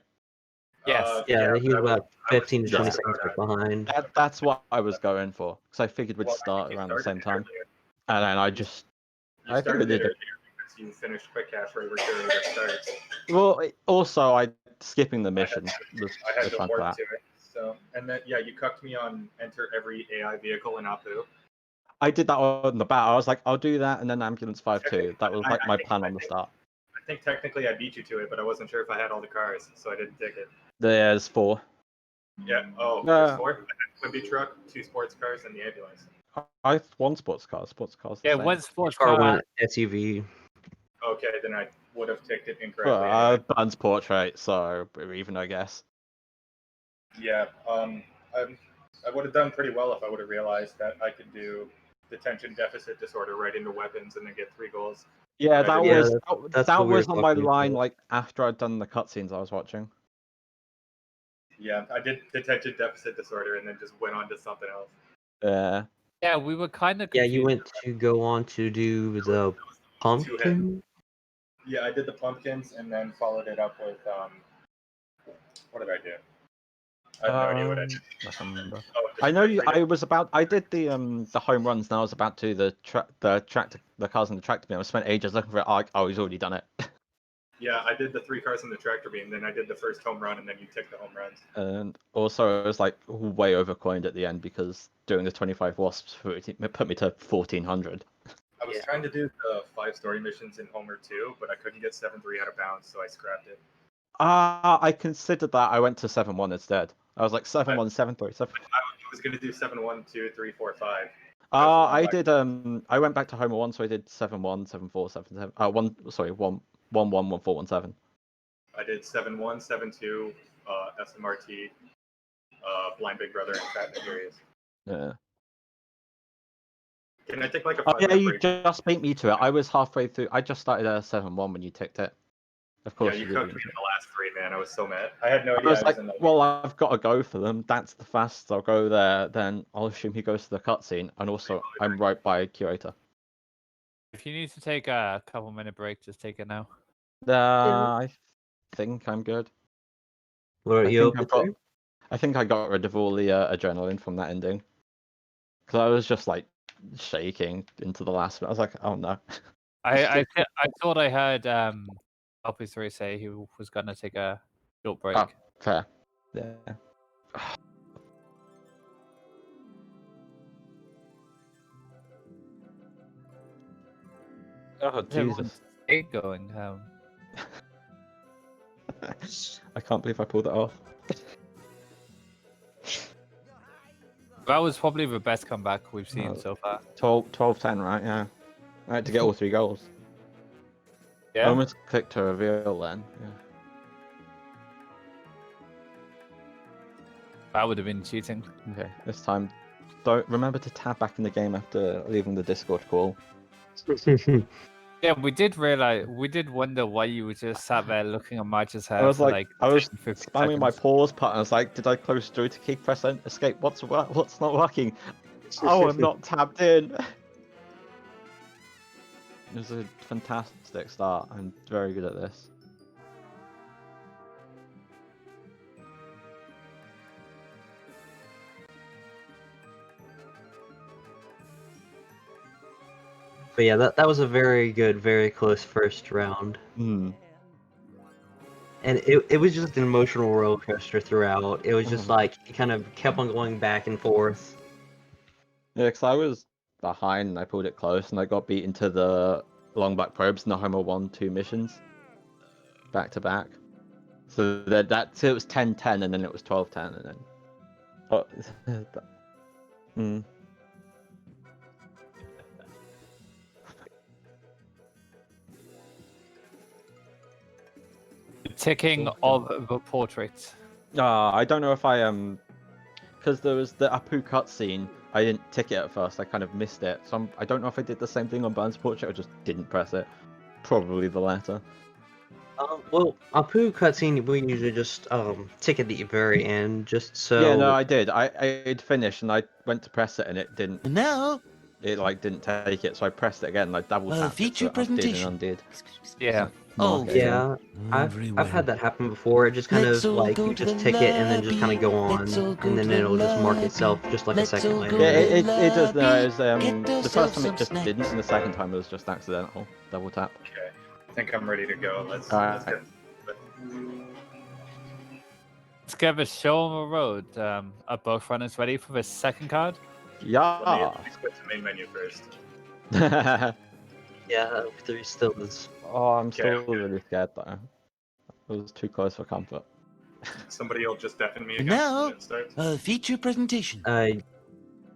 Yes. Yeah, he was about 15 to 20 just seconds about behind. That's what I was going for because I figured we'd Well, I start think you around the same started time, earlier. and then I You think started we it did earlier it. because you finished quick cash right where curator starts. Well, also skipping the mission was I had to fun for warp that. to it. So, and then you cucked me on enter every AI vehicle in Apu. I did that on the bat. I was like, I'll do that, and then ambulance 5-2. That was like my plan on the start. I think technically I beat you to it, but I wasn't sure if I had all the cars, so I didn't tick it. There's 4. Yeah. Oh, No. there's 4. I had Quimby truck, 2 sports cars, and the ambulance. I one sports car. Sports cars. Yeah, one sports Car car. went SUV. Okay, then I would have ticked it incorrectly. Anyway. Burns' portrait, so we're even, I guess. Yeah. I would have done pretty well if I would have realized that I could do detention deficit disorder right into weapons and then get 3 goals. Yeah, that Yeah, was that's that what we were was on my talking line about. like after I'd done the cutscenes I was watching. Yeah, I did detention deficit disorder and then just went on to something else. Yeah. Yeah, we were kind of Yeah, confused. you went to go on to do the pumpkin. Yeah, I did the pumpkins and then followed it up with what did I do? I have no idea what I did. I can't remember. Oh, I know you. I did the home runs, and I was about to the cars in the tractor beam. I spent ages looking for it. Oh, he's already done it. Yeah, I did the 3 cars in the tractor beam, then I did the first home run, and then you ticked the home runs. And also, I was like way overcoined at the end because doing the 25 wasps put me to 1400. I was trying to do the 5 story missions in Homer 2, but I couldn't get 7-3 out of bounds, so I scrapped it. I considered that. I went to 7-1 instead. I was like 7-1, 7-3, 7. I was going to do 7-1, 2, 3, 4, 5. I did. I went back to Homer 1, so I did 7-1, 7-4, 7-7. 1, 1, 4, 1, 7. I did 7-1, 7-2, SMRT, Blind Big Brother, and Fat Nigerians. Yeah. Can I take like a Oh 5-minute yeah, you break? just beat me to it. I was halfway through. I just started at 7-1 when you ticked it. Of course. Yeah, you cooked me in the last 3, man. I was so mad. I had no I idea was I was like, in the. well, I've got to go for them. That's the fastest I'll go there. Then I'll assume he goes to the cutscene, and also I'm right by curator. If you need to take a couple-minute break, just take it now. I think I'm good. What are you I've got, I think I got rid of all the adrenaline from that ending. Because I was just like shaking into the last bit. I was like, oh no. I thought I heard LP3 say he was gonna take a short break. Oh, fair. Yeah. Oh Jesus. Eight going. I can't believe I pulled that off. That was probably the best comeback we've seen so far. 12-10, right? Yeah. I had to get all 3 goals. I Yeah. almost clicked to reveal then. Yeah. That would have been cheating. Okay, this time, don't remember to tab back in the game after leaving the Discord call. Yeah, we did wonder why you were just sat there looking at Marge's hair. I was for like, I was 50 spamming my seconds. pause button. I was like, did I close through to keep press escape? What's not working? Oh, I'm not tabbed in. It was a fantastic start. I'm very good at this. But yeah, that was a very good, very close first round. Hmm. And it was just an emotional roller coaster throughout. It was just like, it kind of kept on going back and forth. Yeah, because I was behind and I pulled it close and I got beaten to the long back probes and the Homer 1-2 missions. Back to back. So it was 10-10 and then it was 12-10 and then... Oh, Ticking of the portrait. I don't know if I because there was the Apu cutscene. I didn't tick it at first. I kind of missed it. So I don't know if I did the same thing on Burns' portrait or just didn't press it. Probably the latter. Well, Apu cutscene we usually just tick at the very end, just so. Yeah, no, I did. I'd finished and I went to press it and it didn't. No. It like didn't take it, so I pressed it again. And I double tapped feature it, so it undid and presentation. undid. Yeah. Oh, Yeah, I've had that happen before. It just kind of like you just tick it and then just kind of go on, and then it'll just mark itself just like a second later. Yeah, it does. No, it was, the first time it just didn't, and the second time it was just accidental. Double tap. Okay, I think I'm ready to go. Let's get. Let's give a show on the road. Are both runners ready for the second card? Yeah. Let me switch to main menu first. Yeah, LP3 still is. Oh, I'm still really scared though. It was too close for comfort. Somebody will just deafen me again Now, when it starts. feature presentation. I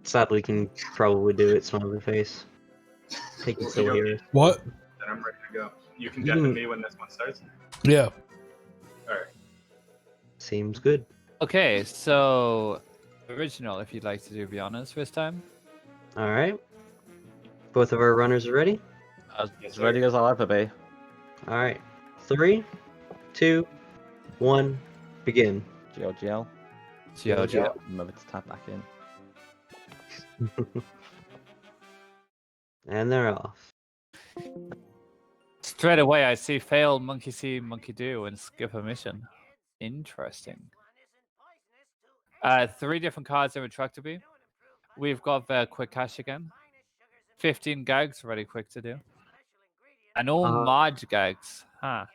sadly can probably do it, smile on the face. Take it still here. What? Then I'm ready to go. You can deafen me when this one starts? Yeah. Alright. Seems good. Okay, so original, if you'd like to do the honors this time. Alright. Both of our runners are ready? As ready as I'll ever be. Alright. 3, 2, 1, begin. GLGL. GLGL. Remember to tap back in. And they're off. Straight away, I see fail, monkey see, monkey do, and skip a mission. Interesting. 3 different cards in Retractable. We've got the quick cash again. 15 gags, ready quick to do. And all Marge gags. Huh.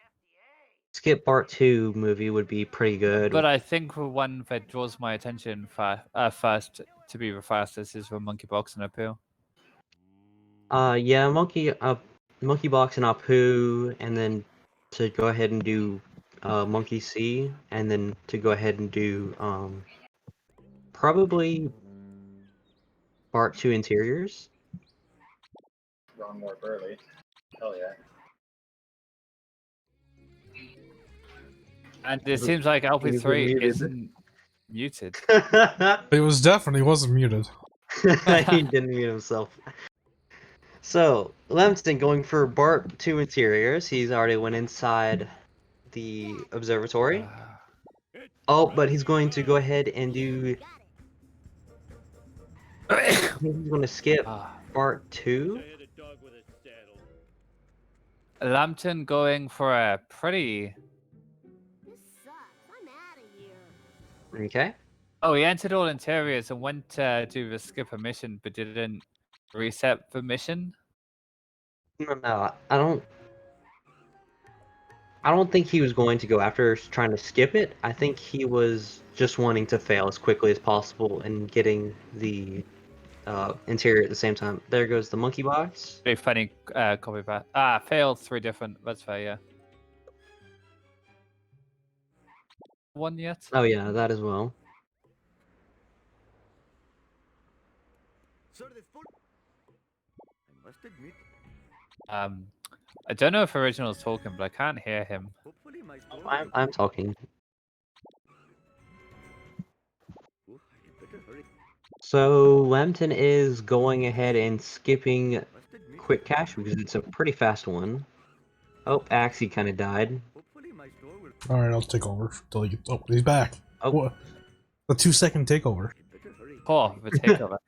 Skip Part 2 movie would be pretty good. But I think the one that draws my attention first to be the fastest is the monkey box and appeal. Yeah, Monkey Box and Apu, and then to go ahead and do Monkey C, and then to go ahead and do probably Part 2 Interiors. Ron more Burley. Hell yeah. And it seems like LP3 isn't muted. It was definitely wasn't muted. He didn't mute himself. So, Lambton going for Bart 2 interiors. He's already went inside the observatory. Oh, but he's going to go ahead and do... I think he's going to skip Bart 2. Lambton going for a pretty... This sucks. I'm out of here. Okay. Oh, he entered all interiors and went to do the skip a mission, but didn't reset the mission. No, I don't think he was going to go after trying to skip it. I think he was just wanting to fail as quickly as possible and getting the interior at the same time. There goes the monkey box. Pretty funny copy back. Failed 3 different. That's fair, yeah. One yet? Oh yeah, that as well. Sir, this full... I must admit, I don't know if Original's talking, but I can't hear him. hopefully my story... I'm talking. Oh, I had better hurry. So Lambton is going ahead and skipping Must admit, Quick Cash because it's a pretty fast one. Oh, Axie kind of died. hopefully my store will... All right, I'll take over till he gets. Oh, he's back. Oh. What? A 2-second takeover. I better hurry. Oh, the takeover.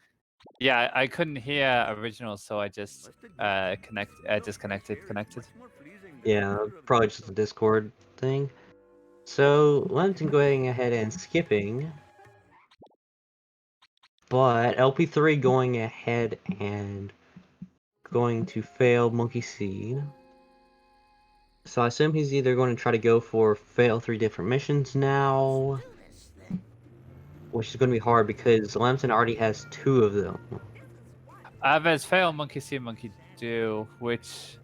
Yeah, I couldn't hear Original, so I just Must admit, disconnected. much more pleasing than Yeah, the odor of probably just a Discord thing. So Lambton going ahead and skipping. But LP3 going ahead and going to fail Monkey Seed. So I assume he's either going to try to go for fail 3 different missions now, which is going to be hard because Lambton already has 2 of them. There's fail Monkey See, Monkey Do, which...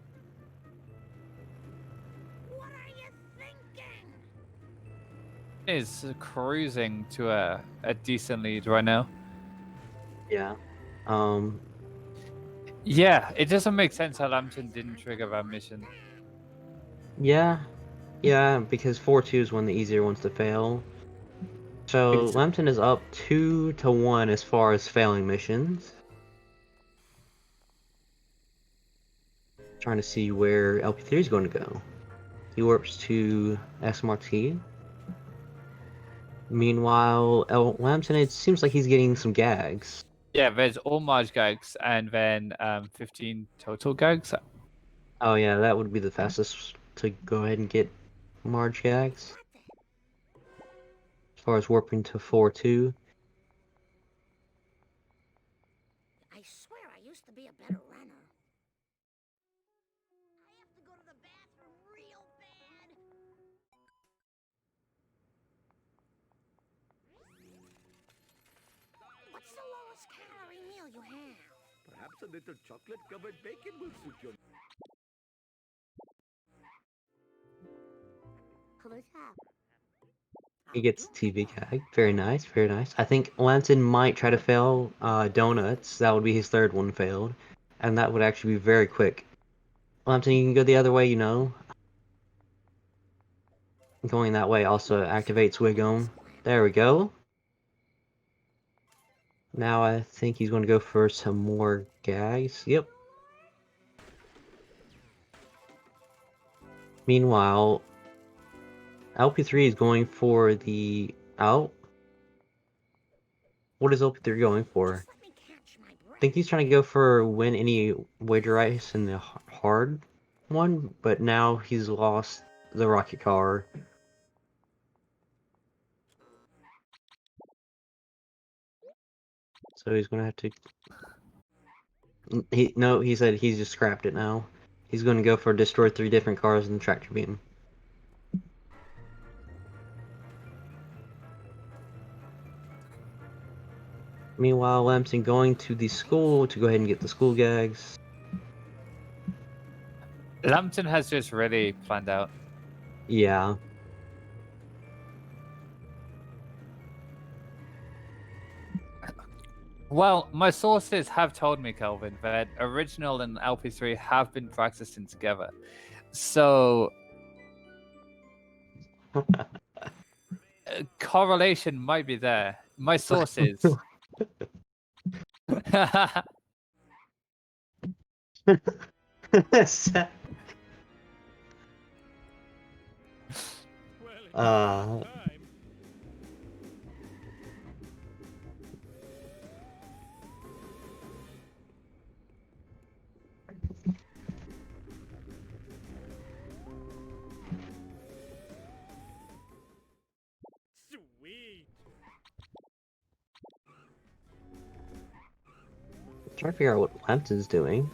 What are you thinking? is cruising to a decent lead right now. Yeah. Yeah, it doesn't make sense how Lambton didn't trigger that mission. Yeah. Yeah, because 4-2 is one of the easier ones to fail. So Lambton is up 2-1 as far as failing missions. Trying to see where LP3 is going to go. He warps to SMRT. Meanwhile, Lambton, it seems like he's getting some gags. Yeah, there's all Marge gags and then 15 total gags. Oh yeah, that would be the fastest to go ahead and get Marge gags. As far as warping to 4-2. I swear I used to be a better runner. I have to go to the bathroom real bad. What's the lowest calorie meal you have? Perhaps a little chocolate-covered bacon will suit your... Let's have. He gets TV gag. Very nice, very nice. I think Lambton might try to fail donuts. That would be his 3rd one failed. And that would actually be very quick. Lambton, you can go the other way, you know. Going that way also activates Wigom. There we go. Now I think he's going to go for some more gags. Yep. Meanwhile, LP3 is going for the out. What is LP3 going for? Let me catch my breath. I think he's trying to go for win any wager ice in the hard one, but now he's lost the rocket car. So he's gonna have to. He said he's just scrapped it now. He's gonna go for destroy 3 different cars in the tractor beam. Meanwhile, Lambton going to the school to go ahead and get the school gags. Lambton has just really planned out. Yeah. Well, my sources have told me, Kelvin, that Original and LP3 have been practicing together. So, correlation might be there. My sources. Sad. Well, it's Uh, time. Sweet. trying to figure out what Lambton's doing.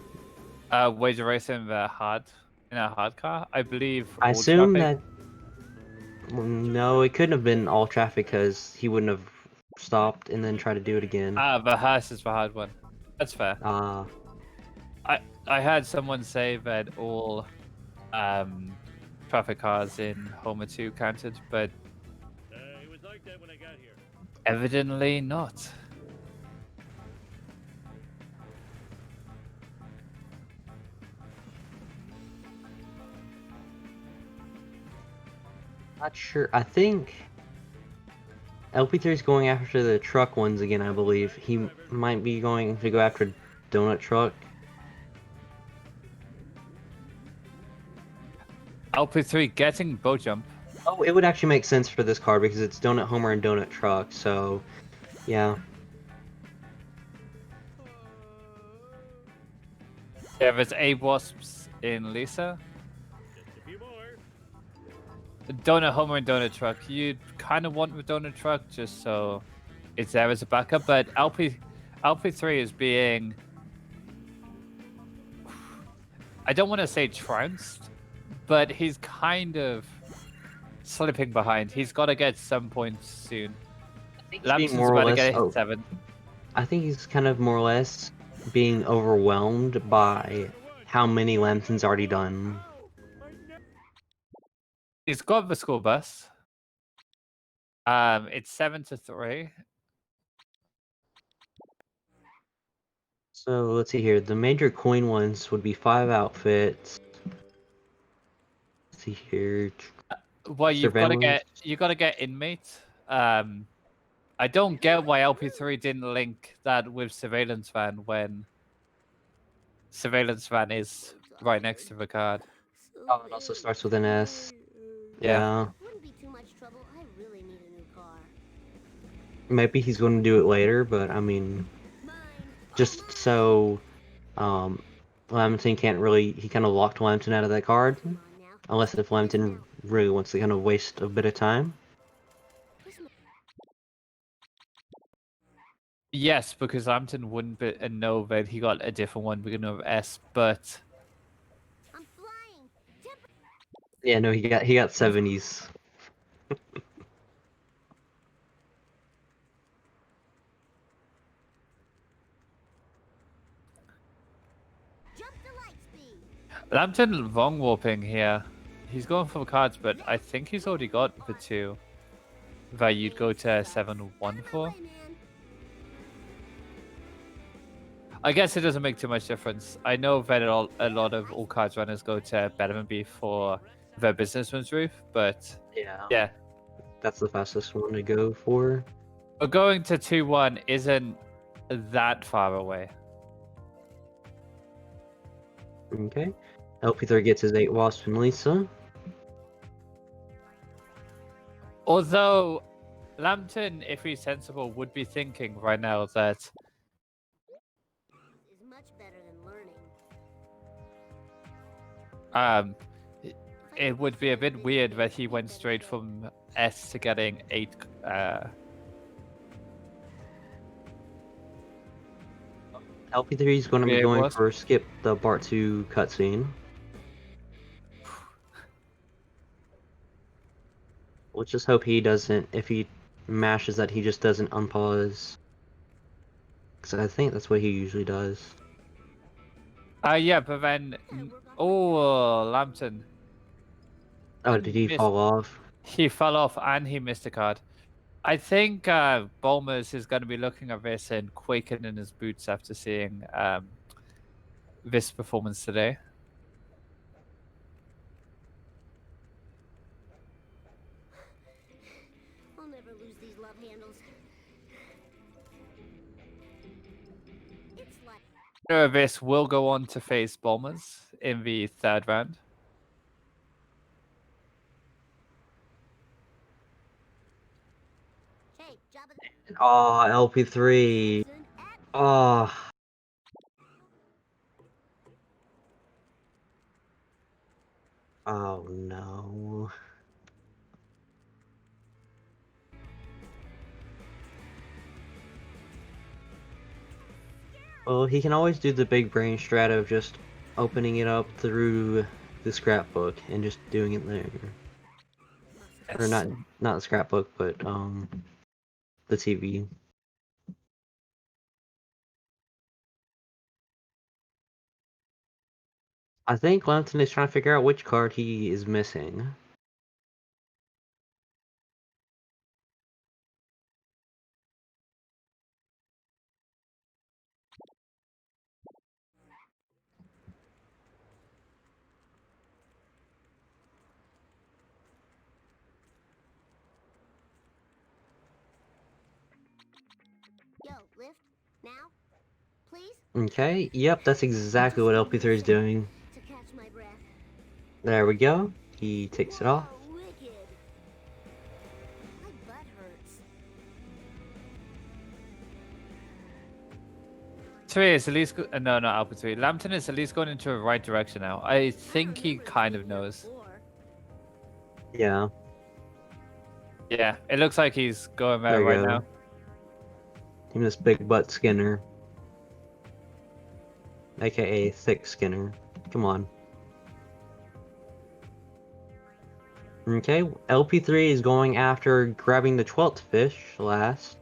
Wage racing the in a hard car, I believe. I all assume traffic- that no, it couldn't have been all traffic because he wouldn't have stopped and then tried to do it again. the hearse is the hard one. That's fair. I had someone say that all traffic cars in Homer 2 counted, but It was like that when I got here. evidently not. Not sure. I think LP3 is going after the truck ones again. I believe he might be going to go after Donut Truck. LP3 getting bow jump. Oh, it would actually make sense for this car because it's Donut Homer and Donut Truck. So, yeah. Yeah, there's A-Wasps in Lisa. Just a few more. Donut Homer and Donut Truck. You'd kind of want the Donut Truck just so it's there as a backup, but LP3 is being, I don't want to say trounced, but he's kind of slipping behind. He's got to get some points soon. Lampson's more or about to less- get oh. 7. I think he's kind of more or less being overwhelmed by how many Lambton's already done. He's got the school bus. It's 7-3. So let's see here. The major coin ones would be 5 outfits. Let's see here. Well, you've got Surveillance. to get inmate. I don't get why LP3 didn't link that with surveillance van when surveillance van is right next to the card. Oh, it also starts with an S. Yeah. Yeah. Wouldn't be too much trouble. I really need a new car. Maybe he's going to do it later, but I mean, Mine. just so Lambton can't really, he kind of locked Lambton out of that card, Come on now. unless if Lambton really wants to kind of waste a bit of time. Yes, because Lampton wouldn't know that he got a different one beginning of S, but I'm flying. Temper- Yeah, no, he got 70s. Jump to light speed. Lampton wrong warping here. He's going for the cards, but I think he's already got the 2 that you'd go to 7-1 for. Away, man. I guess it doesn't make too much difference. I know that a lot of all cards runners go to Betterman B for the businessman's roof, but yeah. That's the fastest one to go for. But going to 2-1 isn't that far away. Okay. LP3 gets his 8 Wasp and Lisa. Although Lambton, if he's sensible, would be thinking right now that Is much better than learning. it would be a bit weird that he went straight from S to getting 8. LP3 is going to be Yeah, going Wasp. for skip the Part 2 cutscene. Let's just hope he doesn't, if he mashes that, he just doesn't unpause. Because I think that's what he usually does. Yeah, but then Lambton, Oh, did he Missed. fall off? he fell off and he missed a card. I think Bulmers is going to be looking at this and quaking in his boots after seeing this performance today. I'll never lose these love handles. It's like winner of this will go on to face Bombers in the third round. Hey, Jabba the Oh, LP3. Hutt at Oh. Oh no. Well, he can always do the big brain strat of just opening it up through the scrapbook and just doing it there. Or not the scrapbook, but the TV. I think Lambton is trying to figure out which card he is missing. Yo, lift now, please. Okay, yep, that's exactly what LP3 is doing. To catch my breath. There we go. He takes it off. Whoa, wicked. My butt hurts. 3 is at least no, not Alpha 3. Lambton is at least going into the right direction now. I think he kind of knows. Yeah. Yeah, it looks like he's going there There you right go. now. Him, this big butt Skinner. AKA Thick Skinner. Come on. Okay, LP3 is going after grabbing the 12th fish last,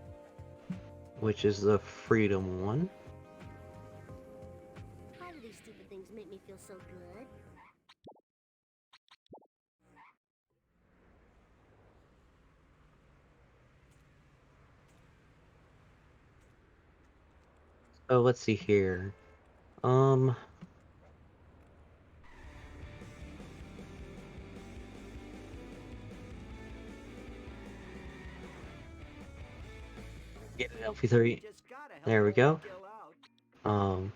which is the Freedom one. How do these stupid things make me feel so good? Oh, let's see here. Get it, LP3. There we go. Energy.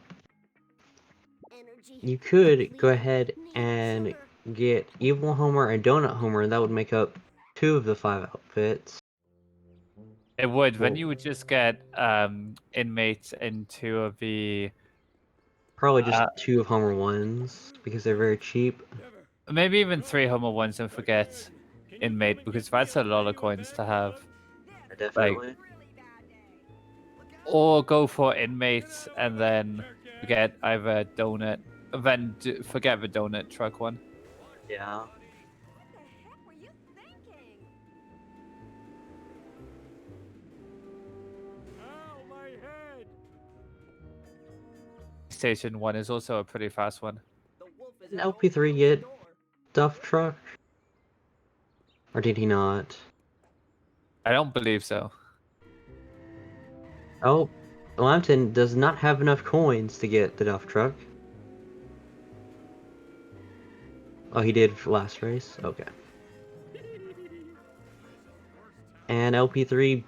You could go Please. ahead Need and sugar. get Evil Homer and Donut Homer, and that would make up 2 of the 5 outfits. It would. Then Whoa. you would just get inmates and 2 of the Probably just 2 of Homer ones, because they're very cheap. maybe even 3 Homer ones and forget inmate because that's a lot of coins to have. Definitely. Or go for inmates and then forget either donut, then forget the donut truck one. Yeah. What the heck were you thinking? Ow, my head! Station 1 is also a pretty fast one. Did LP3 get Duff Truck? Or did he not? I don't believe so. Oh, Lambton does not have enough coins to get the Duff Truck. Oh, he did for last race? Okay. And LP3,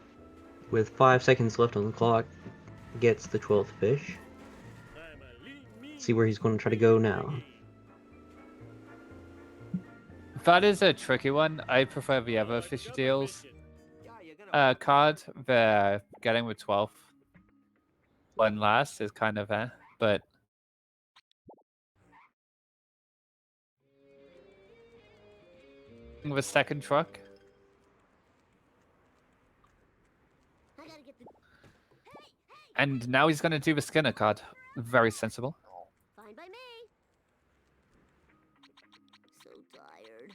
with 5 seconds left on the clock, gets the 12th fish. See where he's going to try to go now. That is a tricky one. I prefer the other fishy deals card. The getting the 12th one last is kind of but the second truck. I gotta get the. And now he's going to do the Skinner card. Very sensible. Fine by me. So tired.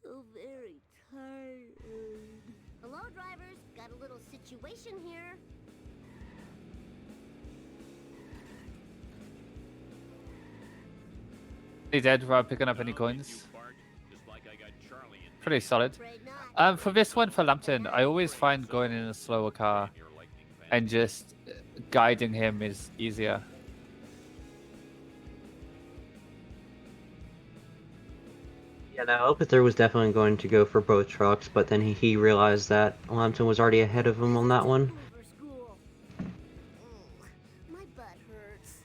So very tired. Hello, drivers. Got a little situation here. He dead without picking up any coins. Pretty solid. Afraid not. For this one, for Lambton, I always find going in a slower car and just guiding him is easier. Yeah, no, LP3 was definitely going to go for both trucks, but then he realized that Lambton was already ahead of him on that one. Over school. Ugh, my butt hurts.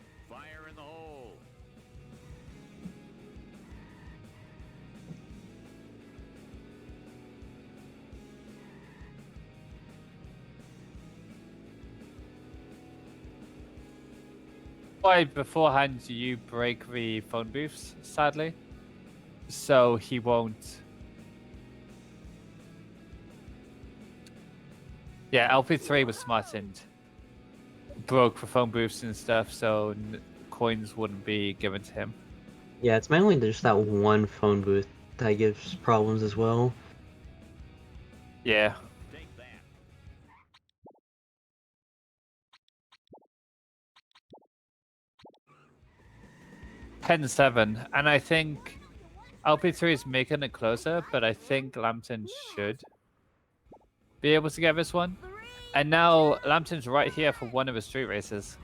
why beforehand you break the phone booths, sadly. So he won't. Yeah, LP3 was smart and broke the phone booths and stuff, so coins wouldn't be given to him. Yeah, it's mainly just that one phone booth that gives problems as well. Yeah. Take that. 10-7, and I think LP3 is making it closer, but I think Lambton should be able to get this one. And now Lambton's right here for one of the street races.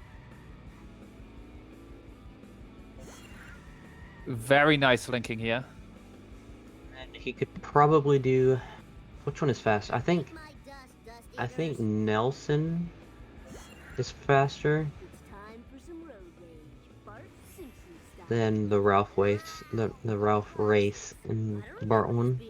Very nice linking here. And he could probably do. Which one is fast? I think Nelson is faster than the Ralph race. The Ralph race in Bart one.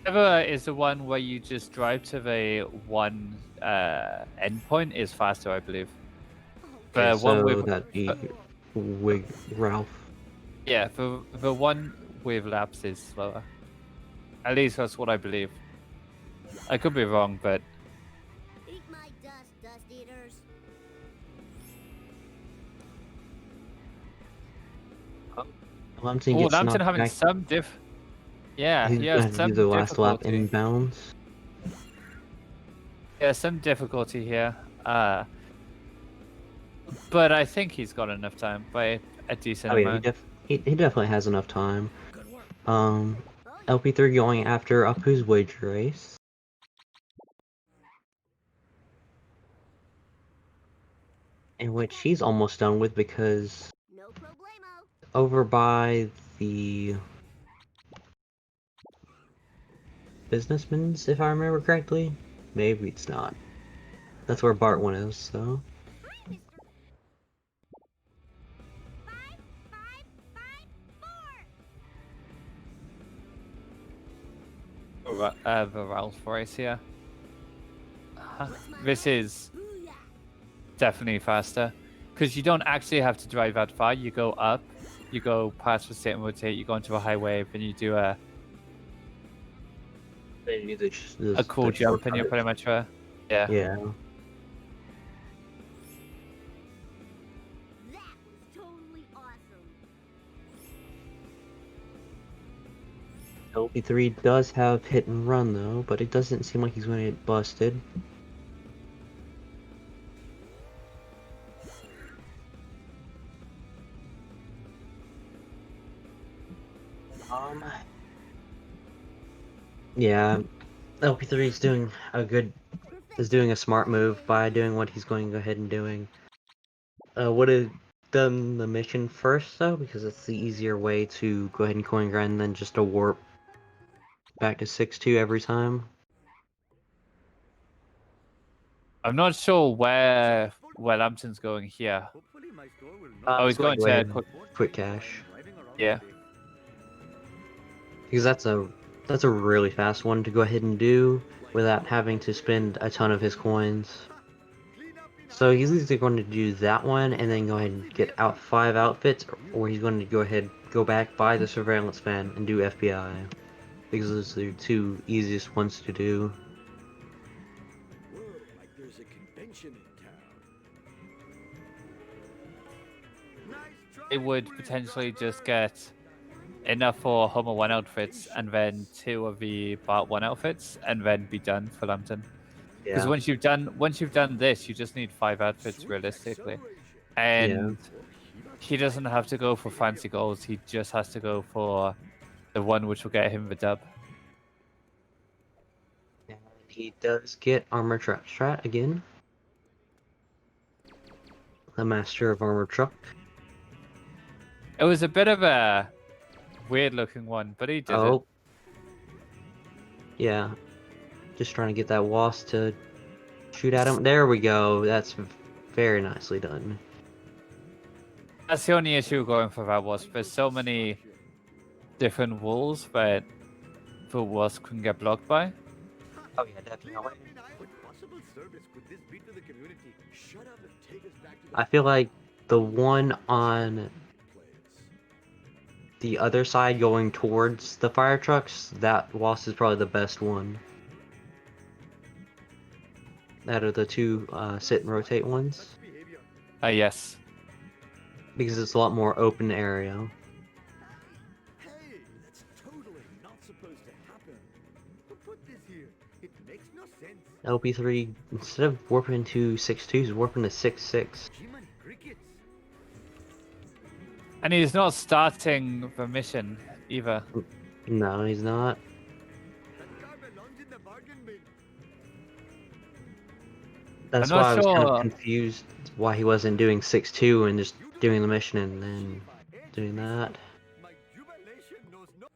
Ever is the one where you just drive to the one endpoint is faster, I believe. Okay, The one so with that'd be Wig Ralph. yeah, the one with laps is slower. At least that's what I believe. I could be wrong, but Eat my dust eaters. Lambton oh, gets Lambton knocked having back. some diff. Yeah, He's he gonna has have to some do the last lap difficulty. inbounds. Yeah, some difficulty here. But I think he's got enough time by a decent Oh yeah, amount. he definitely has enough time. LP3 going after Apu's wage race. In which he's almost done with because No problemo. over by the businessman's, if I remember correctly. Maybe it's not. That's where Bart one is, so. Hi, Mr. 5554. The Ralph race here. This is definitely faster because you don't actually have to drive that far. You go up, you go past the state and rotate, you go into a highway, then you do a cool jump, and you're pretty much yeah. Yeah. That was totally awesome. LP3 does have hit and run though, but it doesn't seem like he's going to get busted. Yeah, LP3 is doing a smart move by doing what he's going to go ahead and doing. Would have done the mission first though, because it's the easier way to go ahead and coin grind than just a warp back to 6-2 every time. I'm not sure where Lambton's going here. Hopefully my store will Oh, he's going to quick cash. Yeah. Because that's a really fast one to go ahead and do without having to spend a ton of his coins. So he's either going to do that one and then go ahead and get out 5 outfits, or he's going to go back, buy the surveillance van, and do FBI. Because those are the two easiest ones to do. Whoa, like there's a convention in town. Nice try, It would potentially just get enough for Homer 1 outfits and then 2 of the Bart 1 outfits and then be done for Lambton. Because Yeah. once you've done this, you just need 5 outfits realistically. And he doesn't have to go for fancy goals, he just has to go for the one which will get him the dub. And he does get Armor Truck Strat again. The Master of Armor Truck. It was a bit of a weird looking one, but he did it. Yeah. Just trying to get that wasp to shoot at him. There we go. That's very nicely done. That's the only issue going for that wasp. There's so many different walls that the wasp can get blocked by. Oh yeah, definitely. valuable service could this be to the community? Shut up and take us back to the I feel like the one on the other side going towards the fire trucks, that boss is probably the best one. Out of the two sit and rotate ones. behavior. Yes. Because it's a lot more open area. Hey, that's totally not supposed to happen. Who put this here? It makes no sense. LP3, instead of warping to 6.2, is warping to 6.6. Human crickets. And he's not starting the mission either. No, he's not. That car belongs in the bargain bin. That's I'm why not I was kind of sure. confused why he wasn't doing 6.2 and just doing the mission and then doing that. My jubilation knows no.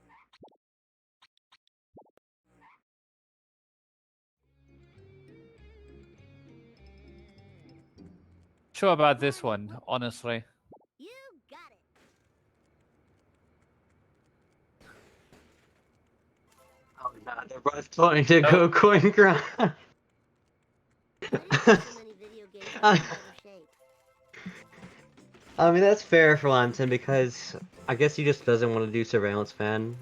Sure about this one, honestly. You got it. Oh no, they're both trying to go coin grind. I didn't play too many video games in better shape. I mean, that's fair for Lambton because I guess he just doesn't want to do surveillance fan.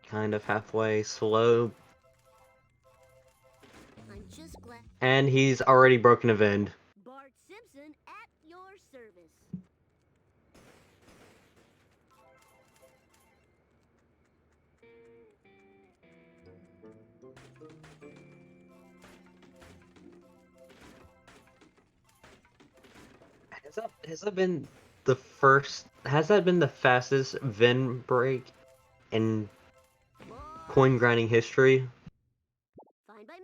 Kind of halfway slow. I'm just glad. And he's already broken a vend. Bart Simpson at your service. Has that been the first? Has that been the fastest vend break in coin grinding history? Fine by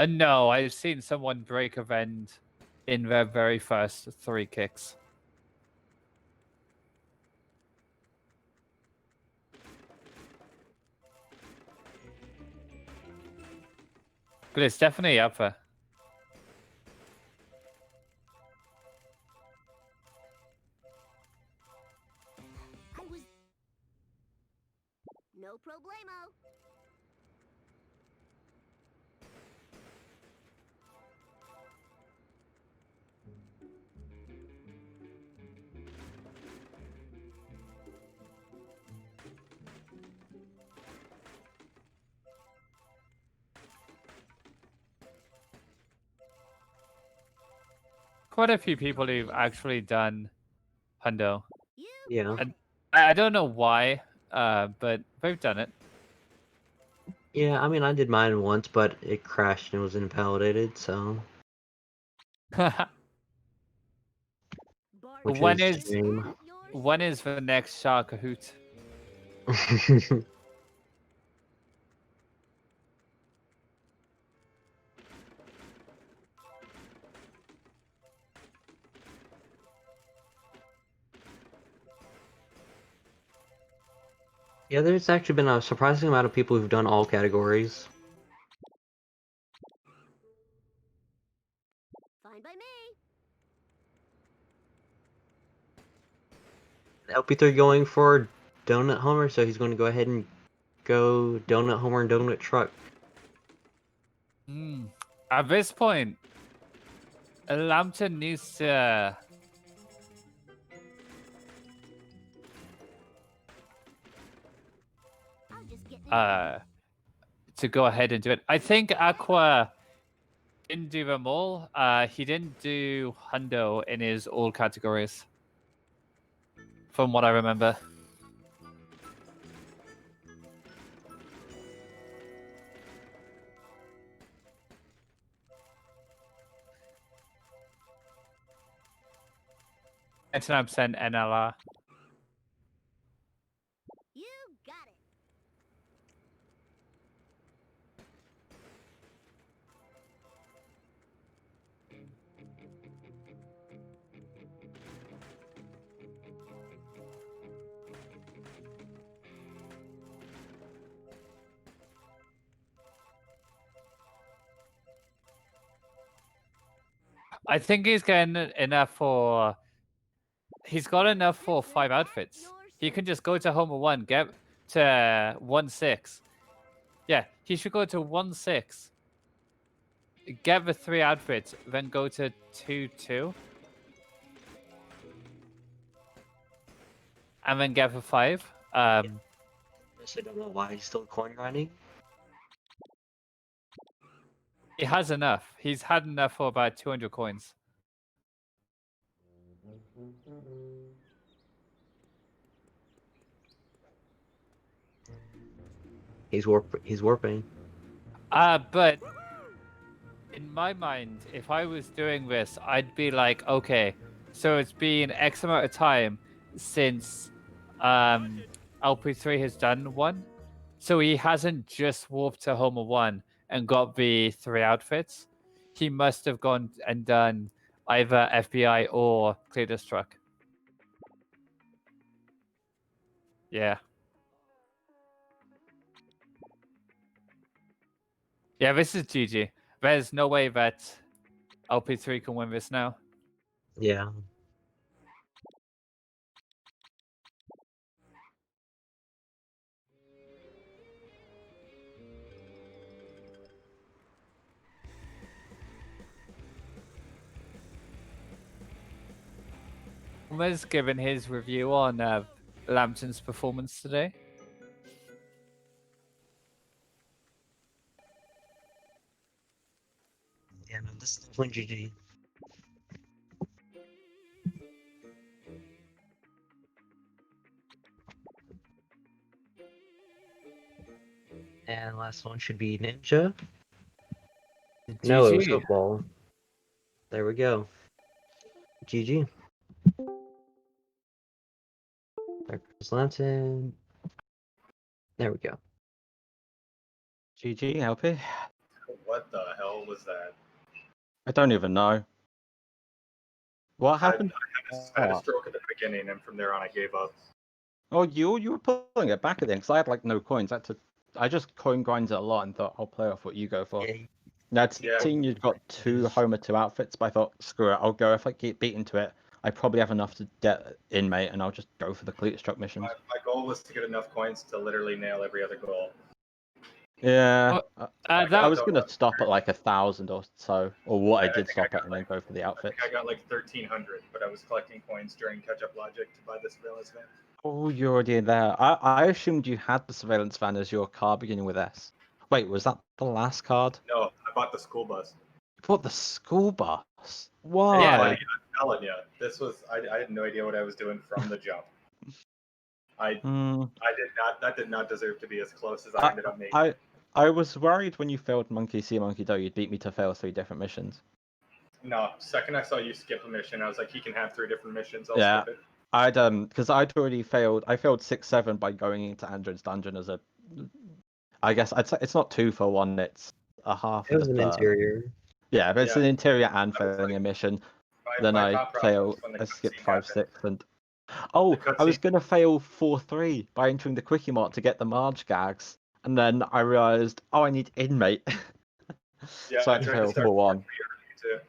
me. No, I've seen someone break a vend in their very first 3 kicks. But it's definitely up there. I was. No problemo. Quite a few people who've actually done Hundo. You. Yeah. I don't know why, but they've done it. Yeah, I mean, I did mine once, but it crashed and was invalidated, so... Bart Which When is is- a shame. at your When is the next Shark Kahoot? Yeah, there's actually been a surprising amount of people who've done all categories. Fine by me. LP3 going for Donut Homer, so he's going to go ahead and go Donut Homer and Donut Truck. At this point, Lambton needs to... I'll just get. to go ahead and do it. I think Aqua didn't do them all. He didn't do Hundo in his all categories, from what I remember. It's 99% NLR. You got it. I think he's getting enough for... He's got enough for 5 outfits. He can just go to Homer 1, get to 1-6. Yeah, he should go to 1-6. get the 3 outfits, then go to 2-2. And then get the 5. I don't know why he's still coin grinding. He has enough. He's had enough for about 200 coins. He's warping. But in my mind, if I was doing this, I'd be like, okay, so it's been X amount of time since LP3 has done one. So he hasn't just warped to Homer 1 and got the 3 outfits. He must have gone and done either FBI or Clear Destruct. Yeah. Yeah, this is GG. There's no way that LP3 can win this now. Yeah. Homer's given his review on Lambton's performance today. Yeah, no, this is definitely GG. And last one should be Ninja. No, it was GG. football. There we go. GG. There goes Lambton. There we go. GG, LP. What the hell was that? I don't even know. What happened? I had a stroke at the beginning, and from there on, I gave up. Oh, you were pulling it back at the end because I had like no coins. I just coin grinded a lot and thought I'll play off what you go for. Yeah. Now I'd seen you'd got 2 Homer 2 outfits, but I thought screw it, I'll go. If I get beat into it, I probably have enough to get inmate, and I'll just go for the Cleat Struck missions. My goal was to get enough coins to literally nail every other goal. Yeah, I was got- gonna stop at like 1,000 or so, or what I did stop at, and then go for the I outfits. think I got like 1,300, but I was collecting coins during catch-up logic to buy the surveillance van. Oh, you're already in there. I assumed you had the surveillance van as your car beginning with S. Wait, was that the last card? No, I bought the school bus. You bought the school bus? Why? Yeah, I'm telling you, this was I had no idea what I was doing from the jump. That did not deserve to be as close as I ended up making. I was worried when you failed Monkey See, Monkey Do, you'd beat me to fail 3 different missions. No, second I saw you skip a mission, I was like, he can have 3 different missions. I'll Yeah. skip it. Because I'd already failed. I failed 6-7 by going into Android's dungeon as a. I guess I'd say it's not 2 for 1. It's a half. It was an interior. Yeah, but it's an Yeah. interior and That was failing like- a mission. My Then I top problem failed. was when the I skipped cutscene 5-6 happened. and. Oh, The I was cutscene- gonna fail 4-3 by entering the quickie mart to get the Marge gags, and then I realized, oh, I need inmate. Yeah, So I I tried to failed start 4-1. too.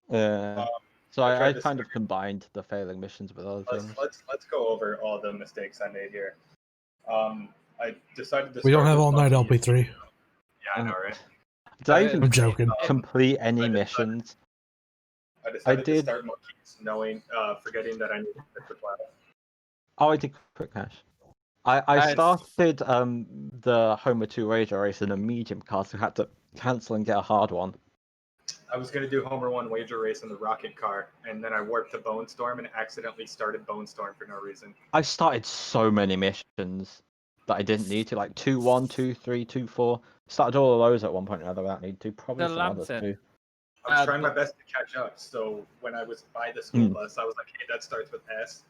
Yeah. So I I tried to kind start- of combined the failing missions with other things. Let's go over all the mistakes I made here. I decided to. We don't start have with all night Monkey. LP3. Yeah, I know, right? Did I even I'm joking. complete any missions? I decided to did- start monkeys, forgetting that I needed to hit the planet. Oh, I did quick cash. I Nice. started the Homer 2 Rager race in a medium car, so I had to cancel and get a hard one. I was gonna do Homer 1 wager race in the rocket car, and then I warped to Bone Storm and accidentally started Bone Storm for no reason. I started so many missions that I didn't need to, like 2-1, 2-3, 2-4. Started all of those at one point or another without need to. Probably The some others Lambton. too. I was trying but- my best to catch up, so when I was by the school bus, I was like, hey, that starts with S.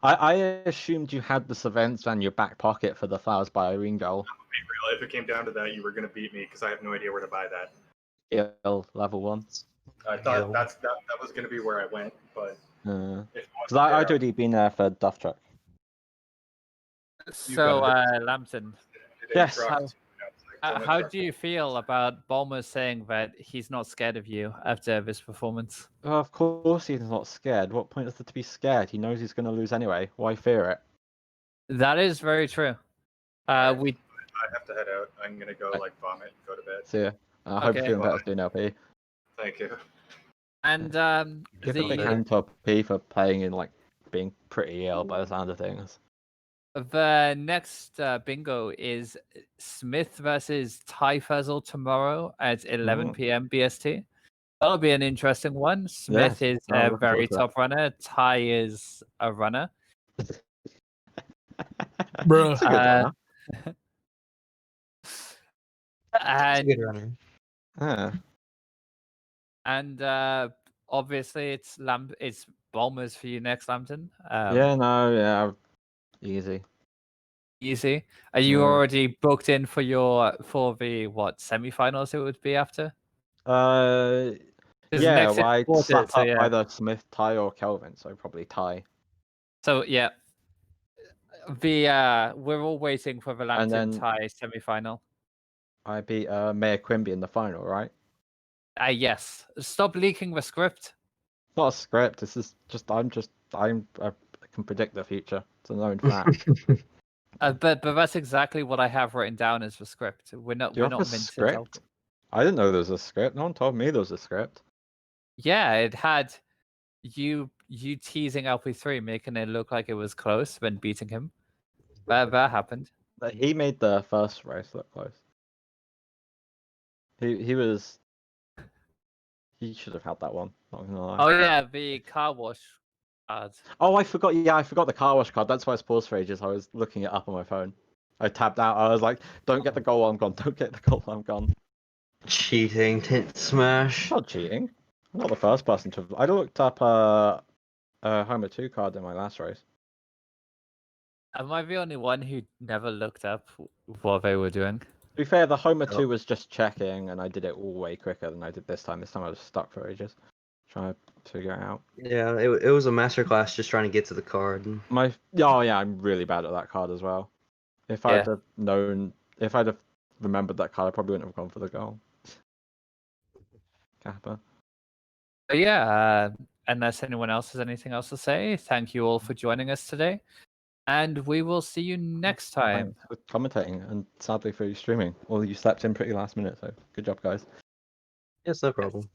I assumed you had the surveillance van in your back pocket for the Flowers by Irene goal. Be real, if it came down to that, you were gonna beat me because I have no idea where to buy that. Level 1. I thought that was gonna be where I went, but Because if it wasn't I'd there, already been there for Duff Truck. So, Lambton, it Yes. trucked, you know, it's like, don't how truck. do you feel about Bulmer saying that he's not scared of you after this performance? Well, of course he's not scared. What point is there to be scared? He knows he's going to lose anyway. Why fear it? That is very true. We I have to head out. I'm gonna go vomit and go to bed. See ya. I hope you're Okay. doing better soon, LP. Thank you. And Give a big the hand to P for playing in like being pretty ill by the sound of things. next bingo is Smith versus Ty Fuzzle tomorrow at 11 p.m. BST. That'll be an interesting one. Smith Yes, is I'm a looking forward very to that. top runner. Ty is a runner. Bruh. It's a good Uh, one, He's a and good runner. huh? obviously it's Bombers for you next, Lambton. Yeah, no, yeah, easy. Easy. Are you Yeah. already booked in for the semi-finals it would be after? 'Cause Yeah, next well, is I quarters, slap so up yeah. either Smith, Ty, or Kelvin, so probably Ty. So yeah. We're all waiting for the And Lambton then Ty semi-final. I beat Mayor Quimby in the final, right? Yes. Stop leaking the script. It's not a script. This is just I can predict the future. It's a known fact. But that's exactly what I have written down as the script. We're not Do you have a meant to tell. script? I didn't know there was a script. No one told me there was a script. Yeah, it had you teasing LP3, making it look like it was close, then beating him. That happened. But he made the first race look close. He should have had that one. Not gonna lie. Oh yeah, the car wash card. Oh, I forgot. Yeah, I forgot the car wash card. That's why I paused for ages. I was looking it up on my phone. I tabbed out. I was like, "Don't get the goal. I'm gone. Don't get the goal. I'm gone." Cheating, tent smash. Not cheating. I'm not the first person to. I looked up Homer 2 card in my last race. Am I the only one who never looked up what they were doing? To be fair, the Homer 2 was just checking, and I did it all way quicker than I did this time. This time I was stuck for ages, trying to figure it out. Yeah, it was a masterclass just trying to get to the card. Oh yeah, I'm really bad at that card as well. If I'd have known, if I'd have remembered that card, I probably wouldn't have gone for the goal. Kappa. But yeah, unless anyone else has anything else to say, thank you all for joining us today. And we will see you next time. Thanks for commentating and sadly for you streaming. Well, you slept in pretty last minute, so good job, guys. Yes, no problem.